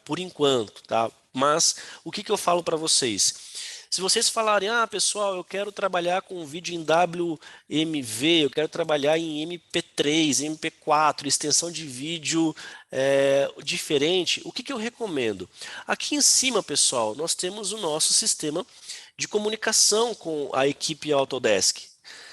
Por enquanto, tá? Mas o que eu falo para vocês? Se vocês falarem, pessoal, eu quero trabalhar com vídeo em WMV, eu quero trabalhar em MP3, MP4, extensão de vídeo diferente, o que eu recomendo? Aqui em cima, pessoal, nós temos o nosso sistema de comunicação com a equipe Autodesk.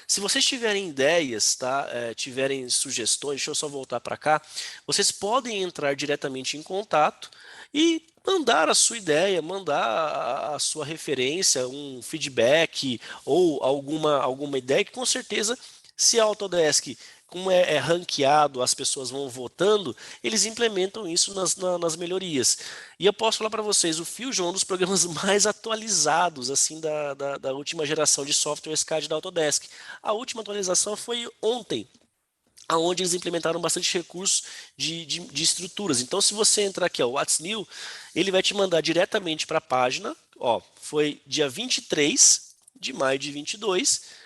Se vocês tiverem ideias, tá, tiverem sugestões, deixa eu só voltar para cá, vocês podem entrar diretamente em contato e mandar a sua ideia, mandar a sua referência, um feedback ou alguma ideia que com certeza, se a Autodesk, como é ranqueado, as pessoas vão votando, eles implementam isso nas melhorias. E eu posso falar para vocês, o Fusion é um dos programas mais atualizados assim da última geração de softwares CAD da Autodesk. A última atualização foi ontem, onde eles implementaram bastante recursos de estruturas. Então, se você entrar aqui, ó, What's New, ele vai te mandar diretamente para a página. Ó, foi dia 23 de maio de 22,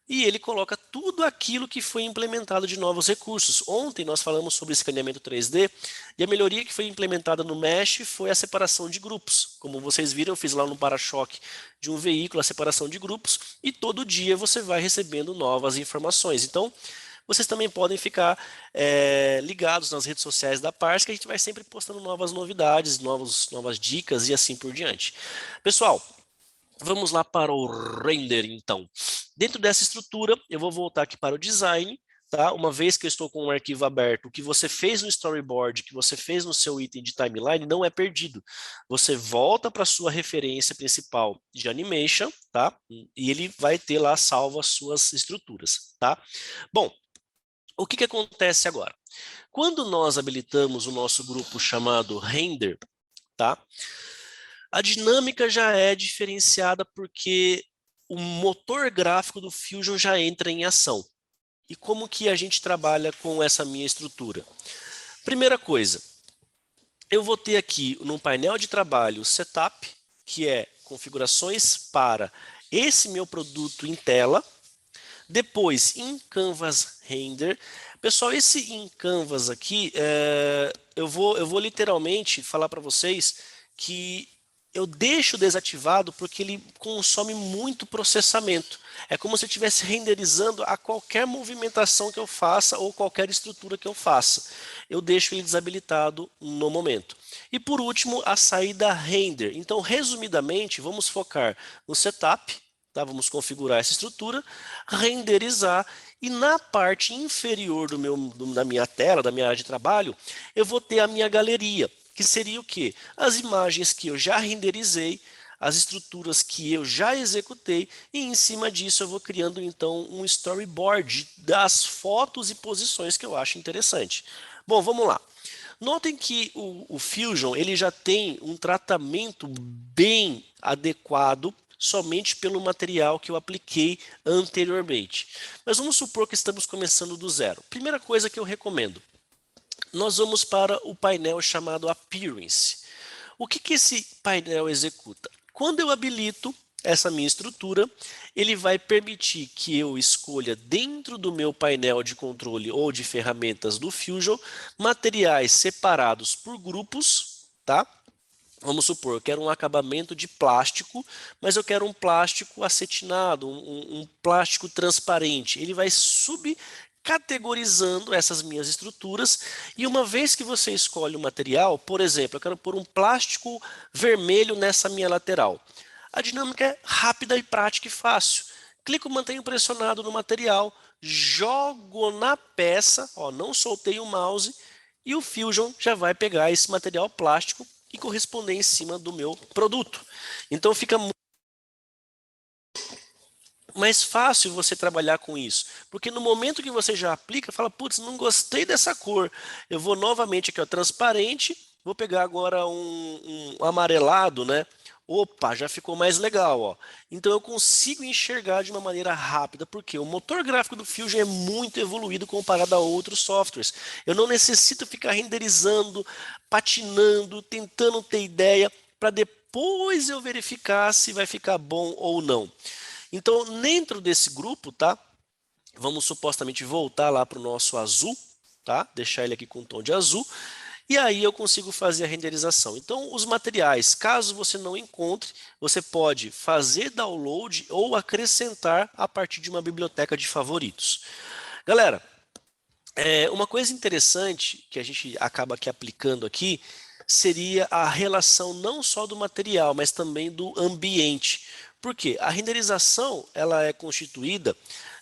e ele coloca tudo aquilo que foi implementado de novos recursos. Ontem nós falamos sobre escaneamento 3D, e a melhoria que foi implementada no Mesh foi a separação de grupos. Como vocês viram, eu fiz lá no para-choque de um veículo a separação de grupos, e todo dia você vai recebendo novas informações. Então, vocês também podem ficar ligados nas redes sociais da Pars, que a gente vai sempre postando novas novidades, novas dicas e assim por diante. Pessoal, vamos lá para o render, então. Dentro dessa estrutura, eu vou voltar aqui para o design, tá? Uma vez que eu estou com um arquivo aberto, o que você fez no storyboard, o que você fez no seu item de timeline, não é perdido. Você volta para a sua referência principal de animation, tá? E ele vai ter lá salvo as suas estruturas, tá? Bom, o que acontece agora? Quando nós habilitamos o nosso grupo chamado render, tá? A dinâmica já é diferenciada porque o motor gráfico do Fusion já entra em ação. E como que a gente trabalha com essa minha estrutura? Primeira coisa, eu vou ter aqui no painel de trabalho Setup, que é configurações para esse meu produto em tela. Depois, em Canvas Render. Pessoal, esse em Canvas aqui, eu vou literalmente falar para vocês que eu deixo desativado porque ele consome muito processamento. É como se eu estivesse renderizando a qualquer movimentação que eu faça ou qualquer estrutura que eu faça. Eu deixo ele desabilitado no momento. E por último, a saída render. Então, resumidamente, vamos focar no setup, tá? Vamos configurar essa estrutura, renderizar, e na parte inferior da minha tela, da minha área de trabalho, eu vou ter a minha galeria. que seria o quê? As imagens que eu já renderizei, as estruturas que eu já executei, e em cima disso eu vou criando então um storyboard das fotos e posições que eu acho interessante. Bom, vamos lá. Notem que o Fusion ele já tem um tratamento bem adequado somente pelo material que eu apliquei anteriormente. Mas vamos supor que estamos começando do zero. Primeira coisa que eu recomendo, nós vamos para o painel chamado Appearance. O que esse painel executa? Quando eu habilito essa minha estrutura, ele vai permitir que eu escolha dentro do meu painel de controle ou de ferramentas do Fusion materiais separados por grupos, tá? Vamos supor, eu quero um acabamento de plástico, mas eu quero um plástico acetinado, um plástico transparente. Ele vai subcategorizando essas minhas estruturas e uma vez que você escolhe o material, por exemplo, eu quero pôr um plástico vermelho nessa minha lateral. A dinâmica é rápida e prática e fácil. Clico, mantenho pressionado no material, jogo na peça, ó, não soltei o mouse e o Fusion já vai pegar esse material plástico e corresponder em cima do meu produto. Então fica muito mais fácil você trabalhar com isso, porque no momento que você já aplica, fala, putz, não gostei dessa cor, eu vou novamente aqui, ó, transparente, vou pegar agora um amarelado, né? Opa, já ficou mais legal, ó. Então eu consigo enxergar de uma maneira rápida, porque o motor gráfico do Fusion é muito evoluído comparado a outros softwares. Eu não necessito ficar renderizando, patinando, tentando ter ideia, para depois eu verificar se vai ficar bom ou não. Então, dentro desse grupo, tá? Vamos supostamente voltar lá para o nosso azul, tá? Deixar ele aqui com um tom de azul. E aí eu consigo fazer a renderização. Então, os materiais, caso você não encontre, você pode fazer download ou acrescentar a partir de uma biblioteca de favoritos. Galera, uma coisa interessante que a gente acaba aqui aplicando aqui seria a relação não só do material, mas também do ambiente. Por quê? A renderização ela é constituída,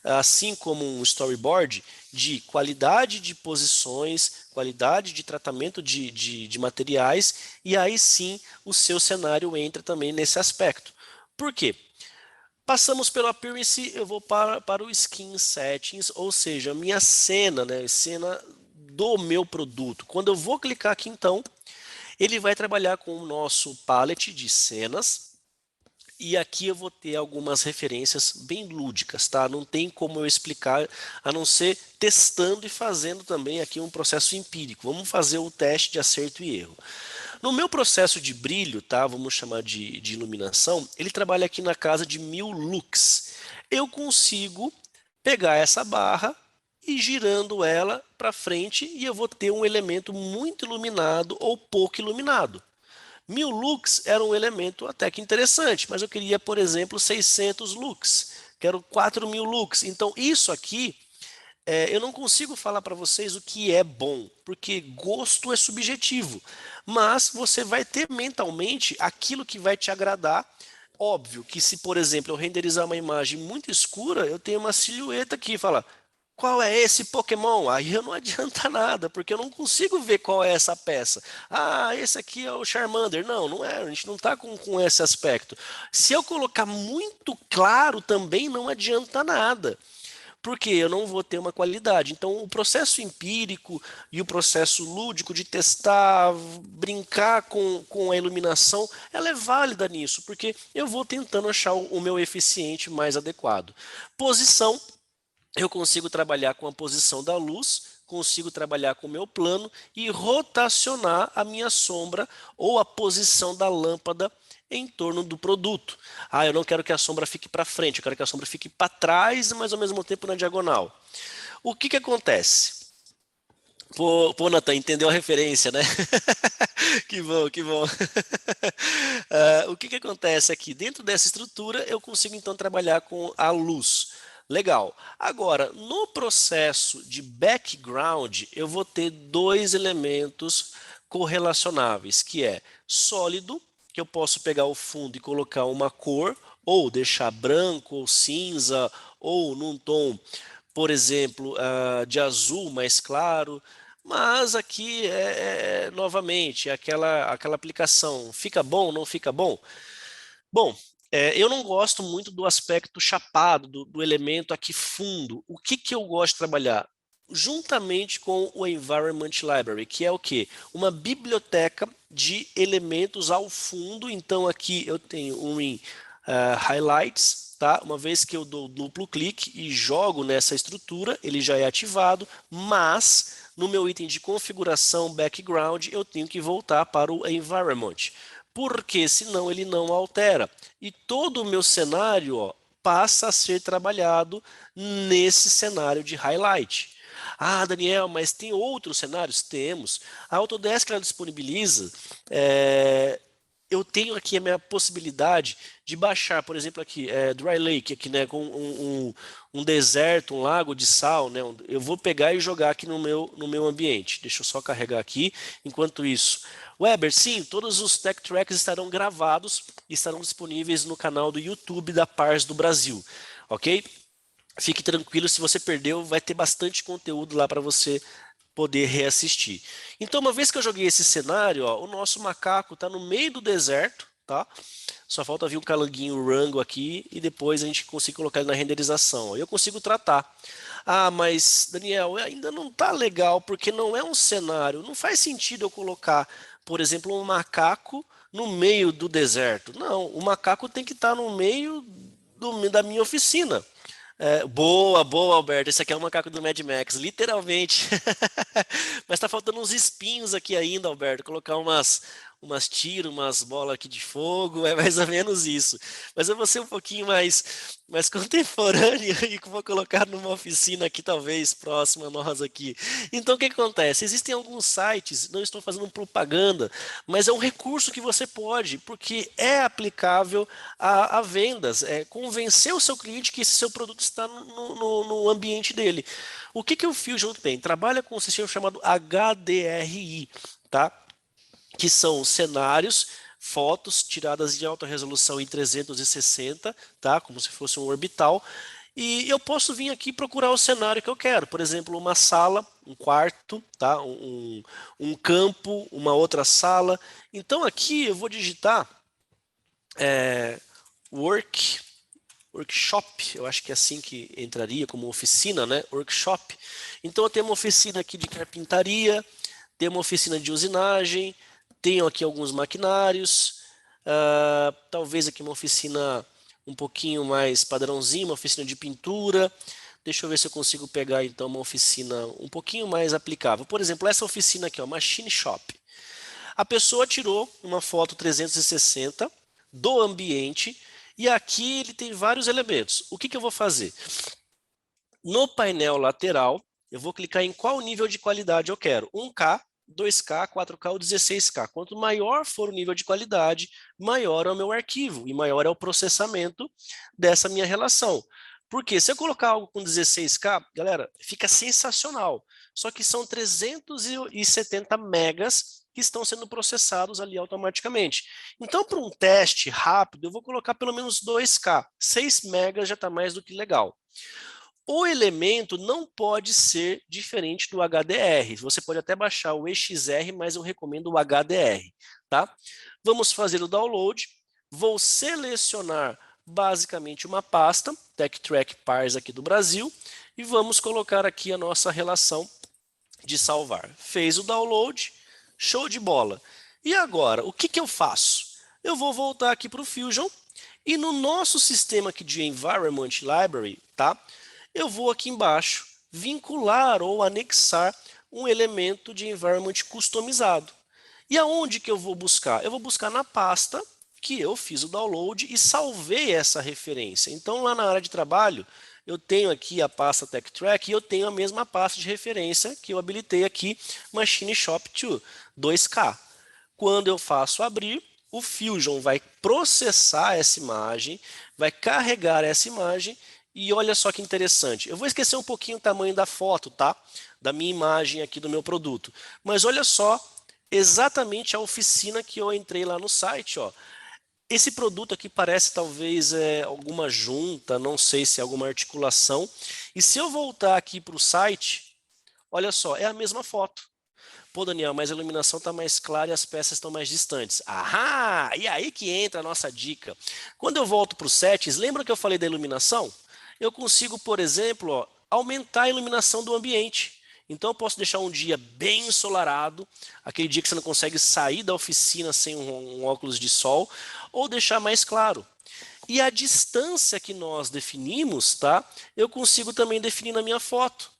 assim como um storyboard, de qualidade de posições, qualidade de tratamento de materiais, e aí sim o seu cenário entra também nesse aspecto. Por quê? Passamos pelo Appearance, eu vou para o Skin Settings, ou seja, a minha cena, né, cena do meu produto. Quando eu vou clicar aqui então, ele vai trabalhar com o nosso palette de cenas, e aqui eu vou ter algumas referências bem lúdicas, tá? Não tem como eu explicar, a não ser testando e fazendo também aqui um processo empírico. Vamos fazer o teste de acerto e erro. No meu processo de brilho, tá? Vamos chamar de iluminação, ele trabalha aqui na casa de 1000 lux. Eu consigo pegar essa barra e girando ela para frente e eu vou ter um elemento muito iluminado ou pouco iluminado. 1000 lux era um elemento até que interessante, mas eu queria, por exemplo, 600 lux. Quero 4000 lux. Então, isso aqui eu não consigo falar para vocês o que é bom, porque gosto é subjetivo, mas você vai ter mentalmente aquilo que vai te agradar. Óbvio que se, por exemplo, eu renderizar uma imagem muito escura, eu tenho uma silhueta aqui, fala, qual é esse Pokémon? Aí eu não adianta nada, porque eu não consigo ver qual é essa peça. Ah, esse aqui é o Charmander. Não, não é, a gente não está com esse aspecto. Se eu colocar muito claro também não adianta nada, porque eu não vou ter uma qualidade. Então, o processo empírico e o processo lúdico de testar, brincar com a iluminação, ela é válida nisso, porque eu vou tentando achar o meu eficiente mais adequado. Posição, eu consigo trabalhar com a posição da luz, consigo trabalhar com o meu plano e rotacionar a minha sombra ou a posição da lâmpada em torno do produto. Ah, eu não quero que a sombra fique para frente, eu quero que a sombra fique para trás, mas ao mesmo tempo na diagonal. O que acontece? Pô, Nathan, entendeu a referência, né? Que bom, que bom. O que acontece aqui? Dentro dessa estrutura, eu consigo então trabalhar com a luz. Legal. Agora, no processo de background, eu vou ter dois elementos correlacionáveis, que é sólido, que eu posso pegar o fundo e colocar uma cor, ou deixar branco ou cinza, ou num tom, por exemplo, de azul mais claro. Mas aqui, novamente, aquela aplicação, fica bom, não fica bom? Bom, eu não gosto muito do aspecto chapado, do elemento aqui fundo. O que que eu gosto de trabalhar? Juntamente com o Environment Library, que é o quê? Uma biblioteca de elementos ao fundo. Então aqui eu tenho um em Highlights, tá? Uma vez que eu dou duplo clique e jogo nessa estrutura, ele já é ativado, mas no meu item de configuração Background eu tenho que voltar para o Environment, porque senão ele não altera. E todo o meu cenário, ó, passa a ser trabalhado nesse cenário de highlight. Ah, Daniel, mas tem outros cenários? Temos. A Autodesk ela disponibiliza. Eu tenho aqui a minha possibilidade de baixar, por exemplo, aqui, Dry Lake, aqui, né, com um deserto, um lago de sal, né, eu vou pegar e jogar aqui no meu ambiente. Deixa eu só carregar aqui. Enquanto isso, Weber, sim, todos os Tech Tracks estarão gravados e estarão disponíveis no canal do YouTube da Pars do Brasil, ok? Fique tranquilo, se você perdeu, vai ter bastante conteúdo lá para você poder reassistir. Então, uma vez que eu joguei esse cenário, ó, o nosso macaco está no meio do deserto, tá? Só falta vir um calanguinho rango aqui e depois a gente consegue colocar ele na renderização. Eu consigo tratar. Ah, mas Daniel, ainda não tá legal porque não é um cenário. Não faz sentido eu colocar, por exemplo, um macaco no meio do deserto. Não, o macaco tem que estar no meio da minha oficina. Boa, boa, Alberto. Esse aqui é o macaco do Mad Max, literalmente. Mas tá faltando uns espinhos aqui ainda, Alberto. Colocar umas tiras, umas bolas aqui de fogo, é mais ou menos isso. Mas eu vou ser um pouquinho mais contemporâneo e vou colocar numa oficina aqui, talvez próxima a nós aqui. Então, o que acontece? Existem alguns sites, não estou fazendo propaganda, mas é um recurso que você pode, porque é aplicável a vendas, convencer o seu cliente que esse seu produto está no ambiente dele. O que o Fusion tem? Trabalha com um sistema chamado HDRI, tá? Que são cenários, fotos tiradas em alta resolução em 360, tá? Como se fosse um orbital. E eu posso vir aqui procurar o cenário que eu quero. Por exemplo, uma sala, um quarto, tá? Um campo, uma outra sala. Então aqui eu vou digitar work, workshop, eu acho que é assim que entraria como oficina, né? Workshop. Então eu tenho uma oficina aqui de carpintaria, tenho uma oficina de usinagem, tenho aqui alguns maquinários, talvez aqui uma oficina um pouquinho mais padrãozinho, uma oficina de pintura. Deixa eu ver se eu consigo pegar então uma oficina um pouquinho mais aplicável. Por exemplo, essa oficina aqui, ó, Machine Shop. A pessoa tirou uma foto 360 do ambiente e aqui ele tem vários elementos. O que eu vou fazer? No painel lateral, eu vou clicar em qual nível de qualidade eu quero. 1K, 2K, 4K ou 16K. Quanto maior for o nível de qualidade, maior é o meu arquivo e maior é o processamento dessa minha relação. Porque se eu colocar algo com 16K, galera, fica sensacional. Só que são 370 megas que estão sendo processados ali automaticamente. Então, para um teste rápido, eu vou colocar pelo menos 2K. 6 megas já está mais do que legal. O elemento não pode ser diferente do HDR. Você pode até baixar o EXR, mas eu recomendo o HDR, tá? Vamos fazer o download. Vou selecionar basicamente uma pasta, TechTrack Pars aqui do Brasil, e vamos colocar aqui a nossa relação de salvar. Fez o download, show de bola. E agora, o que eu faço? Eu vou voltar aqui para o Fusion e no nosso sistema aqui de Environment Library, tá? Eu vou aqui embaixo vincular ou anexar um elemento de environment customizado. E aonde que eu vou buscar? Eu vou buscar na pasta que eu fiz o download e salvei essa referência. Então, lá na área de trabalho, eu tenho aqui a pasta TechTrack e eu tenho a mesma pasta de referência que eu habilitei aqui, Machine Shop 2K. Quando eu faço abrir, o Fusion vai processar essa imagem, vai carregar essa imagem e olha só que interessante. Eu vou esquecer um pouquinho o tamanho da foto, tá? Da minha imagem aqui do meu produto. Mas olha só exatamente a oficina que eu entrei lá no site, ó. Esse produto aqui parece talvez alguma junta, não sei se é alguma articulação. E se eu voltar aqui para o site, olha só, é a mesma foto. Pô, Daniel, mas a iluminação está mais clara e as peças estão mais distantes. Ahá! E aí que entra a nossa dica. Quando eu volto para os sets, lembra que eu falei da iluminação? Eu consigo, por exemplo, ó, aumentar a iluminação do ambiente. Então eu posso deixar um dia bem ensolarado, aquele dia que você não consegue sair da oficina sem um óculos de sol, ou deixar mais claro. E a distância que nós definimos, tá? Eu consigo também definir na minha foto.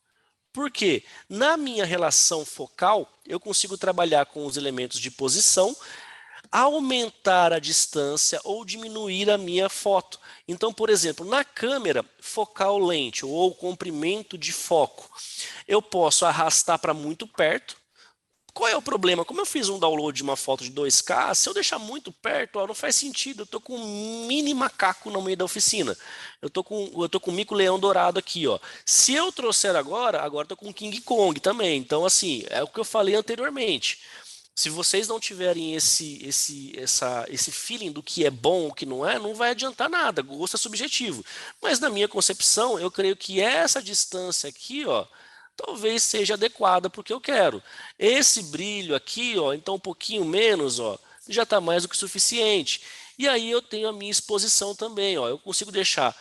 Por quê? Na minha relação focal, eu consigo trabalhar com os elementos de posição, aumentar a distância ou diminuir a minha foto. Então, por exemplo, na câmera focal lente ou comprimento de foco, eu posso arrastar para muito perto. Qual é o problema? Como eu fiz um download de uma foto de 2K, se eu deixar muito perto, ó, não faz sentido. Eu tô com um mini macaco no meio da oficina. Eu tô com um mico-leão dourado aqui, ó. Se eu trouxer agora eu tô com um King Kong também. Então, assim, é o que eu falei anteriormente. Se vocês não tiverem esse feeling do que é bom, o que não é, não vai adiantar nada. Gosto é subjetivo. Mas na minha concepção, eu creio que essa distância aqui, ó, talvez seja adequada para o que eu quero. Esse brilho aqui, ó, então um pouquinho menos, ó, já está mais do que suficiente. E aí eu tenho a minha exposição também, ó. Eu consigo deixar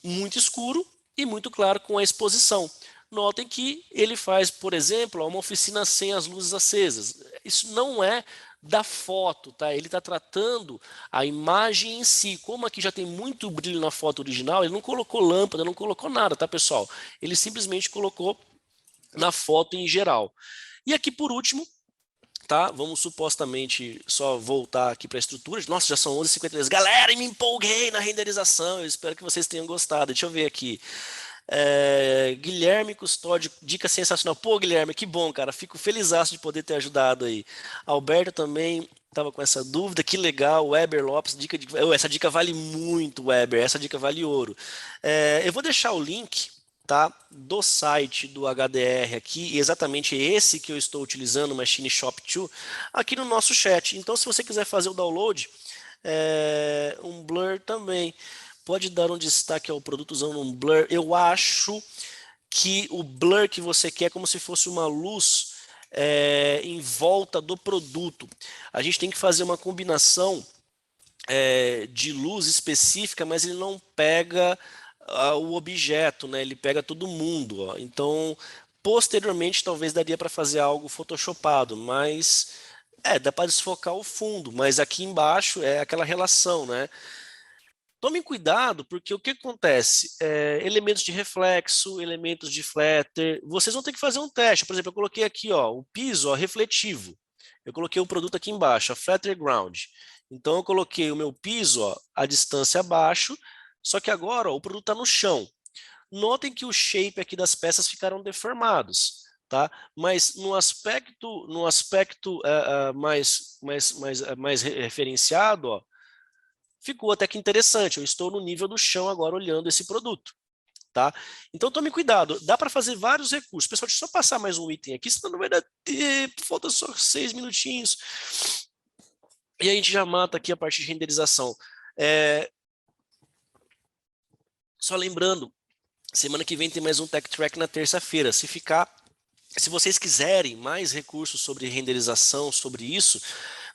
muito escuro e muito claro com a exposição. Notem que ele faz, por exemplo, uma oficina sem as luzes acesas. Isso não é da foto, tá? Ele está tratando a imagem em si. Como aqui já tem muito brilho na foto original, ele não colocou lâmpada, não colocou nada, tá, pessoal? Ele simplesmente colocou na foto em geral. E aqui por último, tá? Vamos supostamente só voltar aqui para a estrutura. Nossa, já são 11h53. Galera, me empolguei na renderização. Eu espero que vocês tenham gostado. Deixa eu ver aqui. Guilherme Custódio, dica sensacional. Pô, Guilherme, que bom, cara. Fico felizaço de poder ter ajudado aí. Alberto também estava com essa dúvida. Que legal. Weber Lopes, essa dica vale muito, Weber. Essa dica vale ouro. Eu vou deixar o link, tá, do site do HDR aqui, exatamente esse que eu estou utilizando, Machine Shop 2, aqui no nosso chat. Então, se você quiser fazer o download, um blur também. Pode dar um destaque ao produto usando um blur. Eu acho que o blur que você quer é como se fosse uma luz em volta do produto. A gente tem que fazer uma combinação de luz específica, mas ele não pega o objeto, né? Ele pega todo mundo. Ó. Então, posteriormente, talvez daria para fazer algo photoshopado, mas dá para desfocar o fundo. Mas aqui embaixo é aquela relação, né? Tomem cuidado, porque o que acontece? Elementos de reflexo, elementos de flatter, vocês vão ter que fazer um teste. Por exemplo, eu coloquei aqui ó, o piso ó, refletivo. Eu coloquei o produto aqui embaixo, a flatter ground. Então eu coloquei o meu piso ó, a distância abaixo, só que agora ó, o produto está no chão. Notem que o shape aqui das peças ficaram deformados, tá? Mas no aspecto mais referenciado, ó, ficou até que interessante. Eu estou no nível do chão agora olhando esse produto. Tá? Então tome cuidado, dá para fazer vários recursos. Pessoal, deixa eu só passar mais um item aqui, senão não vai dar tempo, falta só 6 minutinhos. E a gente já mata aqui a parte de renderização. Só lembrando, semana que vem tem mais um Tech Track na terça-feira. Se vocês quiserem mais recursos sobre renderização, sobre isso,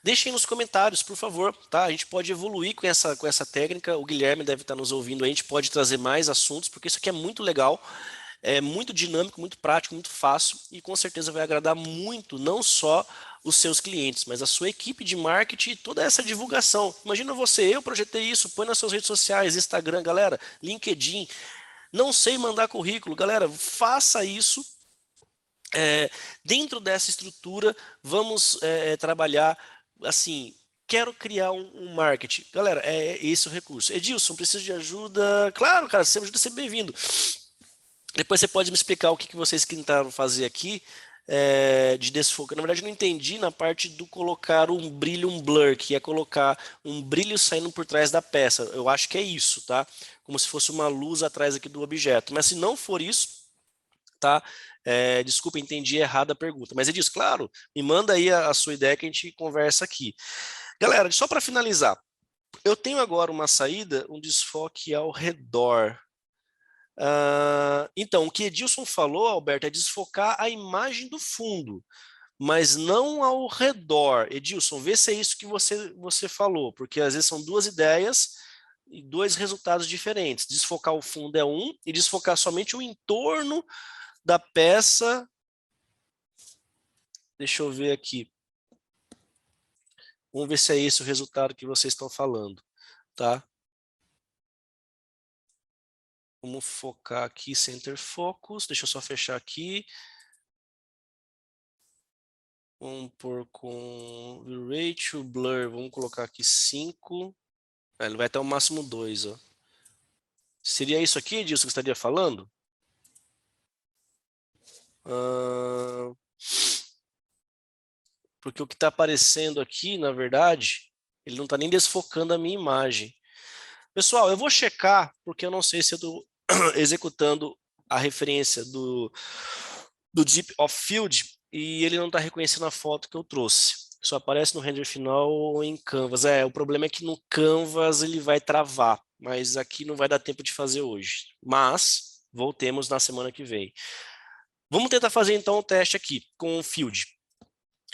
deixem nos comentários, por favor, tá? A gente pode evoluir com essa técnica, o Guilherme deve estar nos ouvindo, a gente pode trazer mais assuntos, porque isso aqui é muito legal, é muito dinâmico, muito prático, muito fácil, e com certeza vai agradar muito, não só os seus clientes, mas a sua equipe de marketing e toda essa divulgação. Imagina você, eu projetei isso, põe nas suas redes sociais, Instagram, galera, LinkedIn, não sei mandar currículo, galera, faça isso, dentro dessa estrutura, vamos trabalhar assim. Quero criar um marketing. Galera, é esse o recurso. Edilson, preciso de ajuda. Claro, cara, sempre ajuda, sempre bem-vindo. Depois você pode me explicar o que vocês tentaram fazer aqui de desfoque. Na verdade, eu não entendi na parte do colocar um brilho, um blur, que é colocar um brilho saindo por trás da peça. Eu acho que é isso, tá? Como se fosse uma luz atrás aqui do objeto. Mas se não for isso, tá? Desculpa, entendi errado a pergunta. Mas é disso, claro, me manda aí a sua ideia que a gente conversa aqui. Galera, só para finalizar, eu tenho agora uma saída, um desfoque ao redor. Então, o que Edilson falou, Alberto, é desfocar a imagem do fundo. mas não ao redor. Edilson, vê se é isso que você falou, porque às vezes são duas ideias e dois resultados diferentes. Desfocar o fundo é um e desfocar somente o entorno da peça. Deixa eu ver aqui. Vamos ver se é esse o resultado que vocês estão falando, tá? Vamos focar aqui, Center Focus. Deixa eu só fechar aqui. Vamos pôr com Ratio Blur. Vamos colocar aqui 5. Ele vai até o máximo 2, ó. Seria isso aqui, Edilson, que você estaria falando? Ah, porque o que está aparecendo aqui, na verdade, ele não está nem desfocando a minha imagem. Pessoal, eu vou checar, porque eu não sei se eu estou executando a referência do Deep of Field e ele não está reconhecendo a foto que eu trouxe. Só aparece no render final ou em Canvas. O problema é que no Canvas ele vai travar, mas aqui não vai dar tempo de fazer hoje. Mas voltemos na semana que vem. Vamos tentar fazer então o teste aqui com o Field.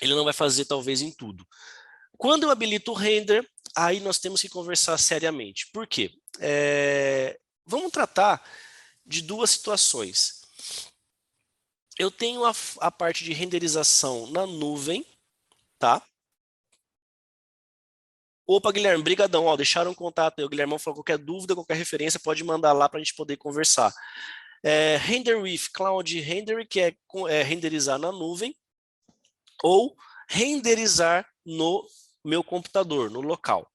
Ele não vai fazer talvez em tudo. Quando eu habilito o render, aí nós temos que conversar seriamente. Por quê? Vamos tratar de duas situações. Eu tenho a parte de renderização na nuvem, tá? Opa, Guilherme, brigadão. Ó, deixaram um contato aí. O Guilhermão falou qualquer dúvida, qualquer referência, pode mandar lá para a gente poder conversar. Render with Cloud Render, que é renderizar na nuvem, ou renderizar no meu computador, no local.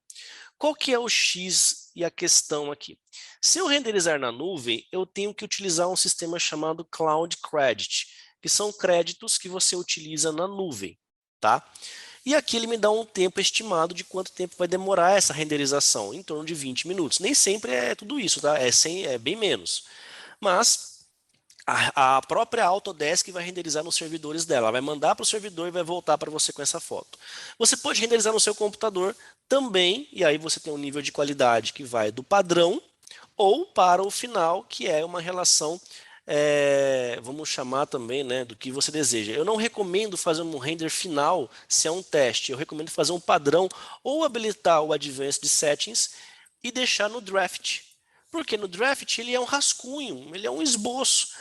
Qual que é o X e a questão aqui? Se eu renderizar na nuvem, eu tenho que utilizar um sistema chamado Cloud Credit, que são créditos que você utiliza na nuvem, tá? E aqui ele me dá um tempo estimado de quanto tempo vai demorar essa renderização, em torno de 20 minutos. Nem sempre é tudo isso, tá? É bem menos. Mas a própria Autodesk vai renderizar nos servidores dela. Ela vai mandar para o servidor e vai voltar para você com essa foto. Você pode renderizar no seu computador também, e aí você tem um nível de qualidade que vai do padrão ou para o final, que é uma relação, vamos chamar também, né, do que você deseja. Eu não recomendo fazer um render final se é um teste. Eu recomendo fazer um padrão ou habilitar o Advanced Settings e deixar no Draft. Porque no Draft ele é um rascunho, ele é um esboço.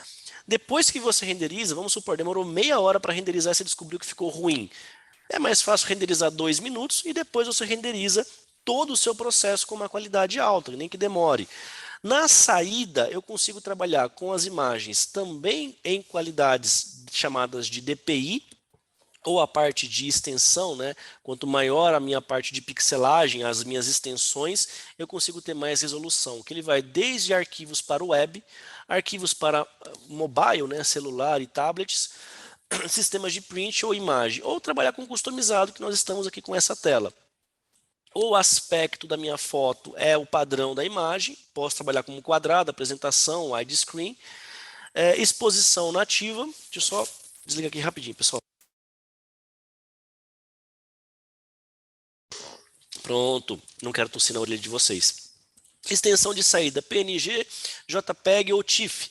Depois que você renderiza, vamos supor, demorou meia hora para renderizar e você descobriu que ficou ruim. É mais fácil renderizar 2 minutos e depois você renderiza todo o seu processo com uma qualidade alta, nem que demore. Na saída, eu consigo trabalhar com as imagens também em qualidades chamadas de DPI, ou a parte de extensão, né? Quanto maior a minha parte de pixelagem, as minhas extensões, eu consigo ter mais resolução, que ele vai desde arquivos para web, arquivos para mobile, né? Celular e tablets, sistemas de print ou imagem, ou trabalhar com customizado, que nós estamos aqui com essa tela. O aspecto da minha foto é o padrão da imagem, posso trabalhar como quadrado, apresentação, widescreen, exposição nativa, deixa eu só desligar aqui rapidinho, pessoal. Pronto, não quero tossir na orelha de vocês. Extensão de saída PNG, JPEG ou TIFF.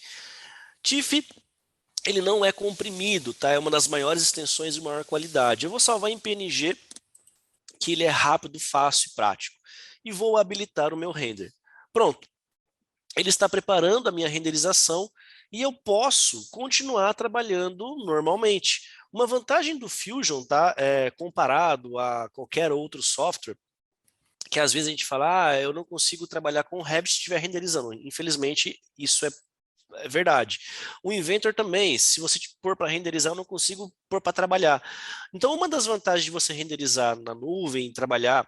TIFF, ele não é comprimido, tá? É uma das maiores extensões de maior qualidade. Eu vou salvar em PNG, que ele é rápido, fácil e prático. E vou habilitar o meu render. Pronto. Ele está preparando a minha renderização e eu posso continuar trabalhando normalmente. Uma vantagem do Fusion, tá? Comparado a qualquer outro software, que às vezes a gente fala, eu não consigo trabalhar com o Revit se estiver renderizando. Infelizmente, isso é verdade. O Inventor também, se você pôr para renderizar, eu não consigo pôr para trabalhar. Então, uma das vantagens de você renderizar na nuvem, trabalhar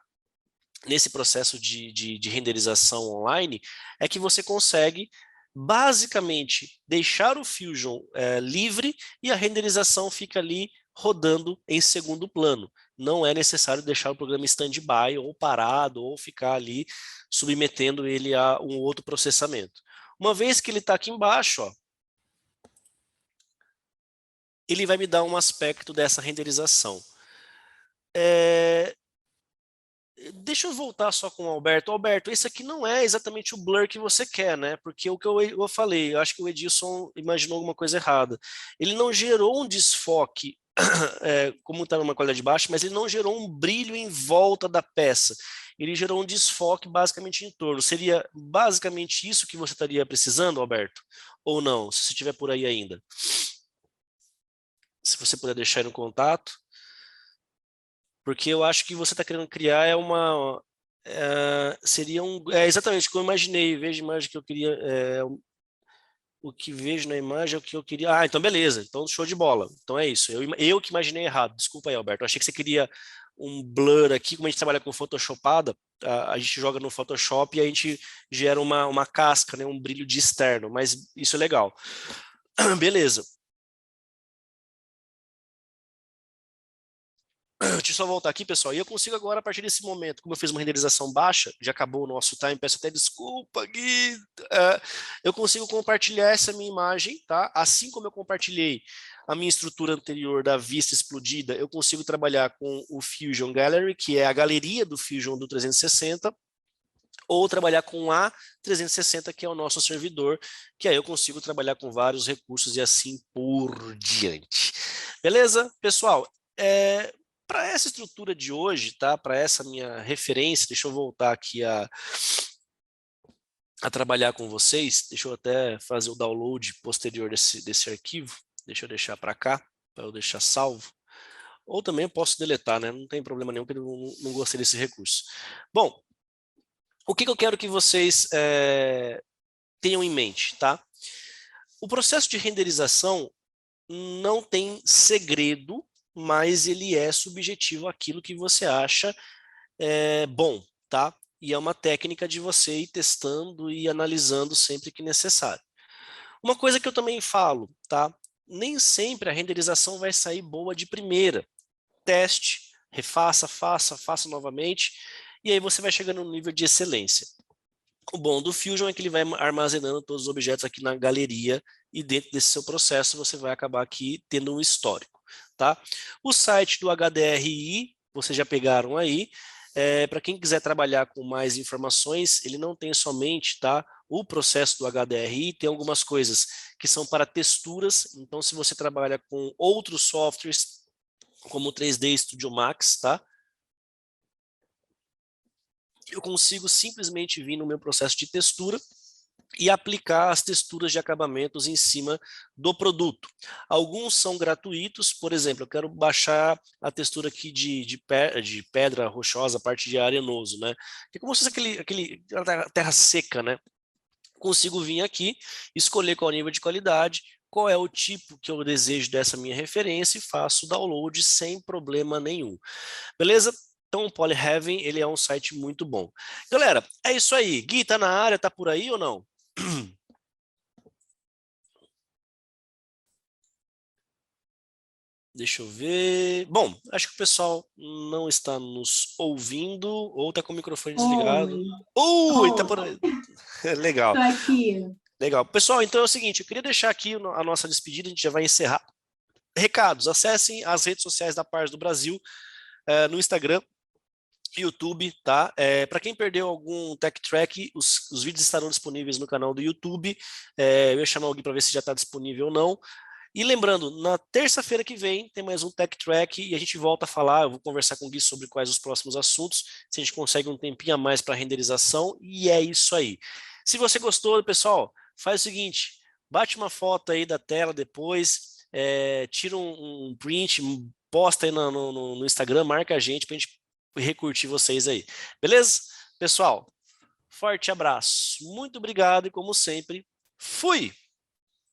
nesse processo de renderização online, é que você consegue basicamente deixar o Fusion livre e a renderização fica ali rodando em segundo plano. Não é necessário deixar o programa em stand-by ou parado ou ficar ali submetendo ele a um outro processamento. Uma vez que ele está aqui embaixo, ó, ele vai me dar um aspecto dessa renderização. Deixa eu voltar só com o Alberto. Alberto, esse aqui não é exatamente o blur que você quer, né? Porque o que eu falei, eu acho que o Edilson imaginou alguma coisa errada. Ele não gerou um desfoque como está numa qualidade baixa, mas ele não gerou um brilho em volta da peça. Ele gerou um desfoque basicamente em torno. Seria basicamente isso que você estaria precisando, Alberto? Ou não, se você estiver por aí ainda? Se você puder deixar aí no contato. Porque eu acho que você está querendo criar seria exatamente o que eu imaginei. Veja a imagem que eu queria. O que vejo na imagem é o que eu queria. Ah, então beleza. Então show de bola. Então é isso. Eu que imaginei errado. Desculpa aí, Alberto. Eu achei que você queria um blur aqui. Como a gente trabalha com Photoshopada, a gente joga no Photoshop e a gente gera uma casca, né, um brilho de externo. Mas isso é legal. Beleza. Deixa eu só voltar aqui, pessoal. E eu consigo agora, a partir desse momento, como eu fiz uma renderização baixa, já acabou o nosso time, peço até desculpa, Gui. Eu consigo compartilhar essa minha imagem, tá? Assim como eu compartilhei a minha estrutura anterior da vista explodida, eu consigo trabalhar com o Fusion Gallery, que é a galeria do Fusion do 360, ou trabalhar com a 360, que é o nosso servidor, que aí eu consigo trabalhar com vários recursos e assim por diante. Beleza? Pessoal, para essa estrutura de hoje, tá? Para essa minha referência, deixa eu voltar aqui a trabalhar com vocês. Deixa eu até fazer o download posterior desse arquivo. Deixa eu deixar para cá, para eu deixar salvo. Ou também eu posso deletar, né? Não tem problema nenhum, porque eu não gostei desse recurso. Bom, o que eu quero que vocês tenham em mente, tá? O processo de renderização não tem segredo, mas ele é subjetivo àquilo que você acha bom, tá? E é uma técnica de você ir testando e analisando sempre que necessário. Uma coisa que eu também falo, tá? Nem sempre a renderização vai sair boa de primeira. Teste, refaça, faça novamente, e aí você vai chegando no nível de excelência. O bom do Fusion é que ele vai armazenando todos os objetos aqui na galeria e dentro desse seu processo você vai acabar aqui tendo um histórico, tá? O site do HDRI, vocês já pegaram aí, para quem quiser trabalhar com mais informações, ele não tem somente, tá, o processo do HDRI, tem algumas coisas que são para texturas, então se você trabalha com outros softwares, como o 3D Studio Max, tá? Eu consigo simplesmente vir no meu processo de textura e aplicar as texturas de acabamentos em cima do produto. Alguns são gratuitos, por exemplo, eu quero baixar a textura aqui de pedra rochosa, parte de arenoso, né? Que é como se fosse aquela terra seca, né? Consigo vir aqui, escolher qual é o nível de qualidade, qual é o tipo que eu desejo dessa minha referência e faço o download sem problema nenhum. Beleza? Então o Polyheaven, ele é um site muito bom. Galera, é isso aí. Gui, tá na área, tá por aí ou não? Deixa eu ver. Bom, acho que o pessoal não está nos ouvindo ou está com o microfone desligado. Oi, Ui, tá oi, por aí. Legal, tô aqui. legal. Pessoal, então é o seguinte, eu queria deixar aqui a nossa despedida, a gente já vai encerrar. Recados, acessem as redes sociais da Pars do Brasil, no Instagram, YouTube, tá? Para quem perdeu algum Tech Track, os vídeos estarão disponíveis no canal do YouTube. Eu ia chamar alguém para ver se já está disponível ou não. E lembrando, na terça-feira que vem tem mais um Tech Track e a gente volta a falar, eu vou conversar com o Gui sobre quais os próximos assuntos, se a gente consegue um tempinho a mais para renderização, e é isso aí. Se você gostou, pessoal, faz o seguinte, bate uma foto aí da tela depois, tira um print, posta aí no Instagram, marca a gente para a gente recurtir vocês aí. Beleza? Pessoal, forte abraço, muito obrigado e como sempre, fui!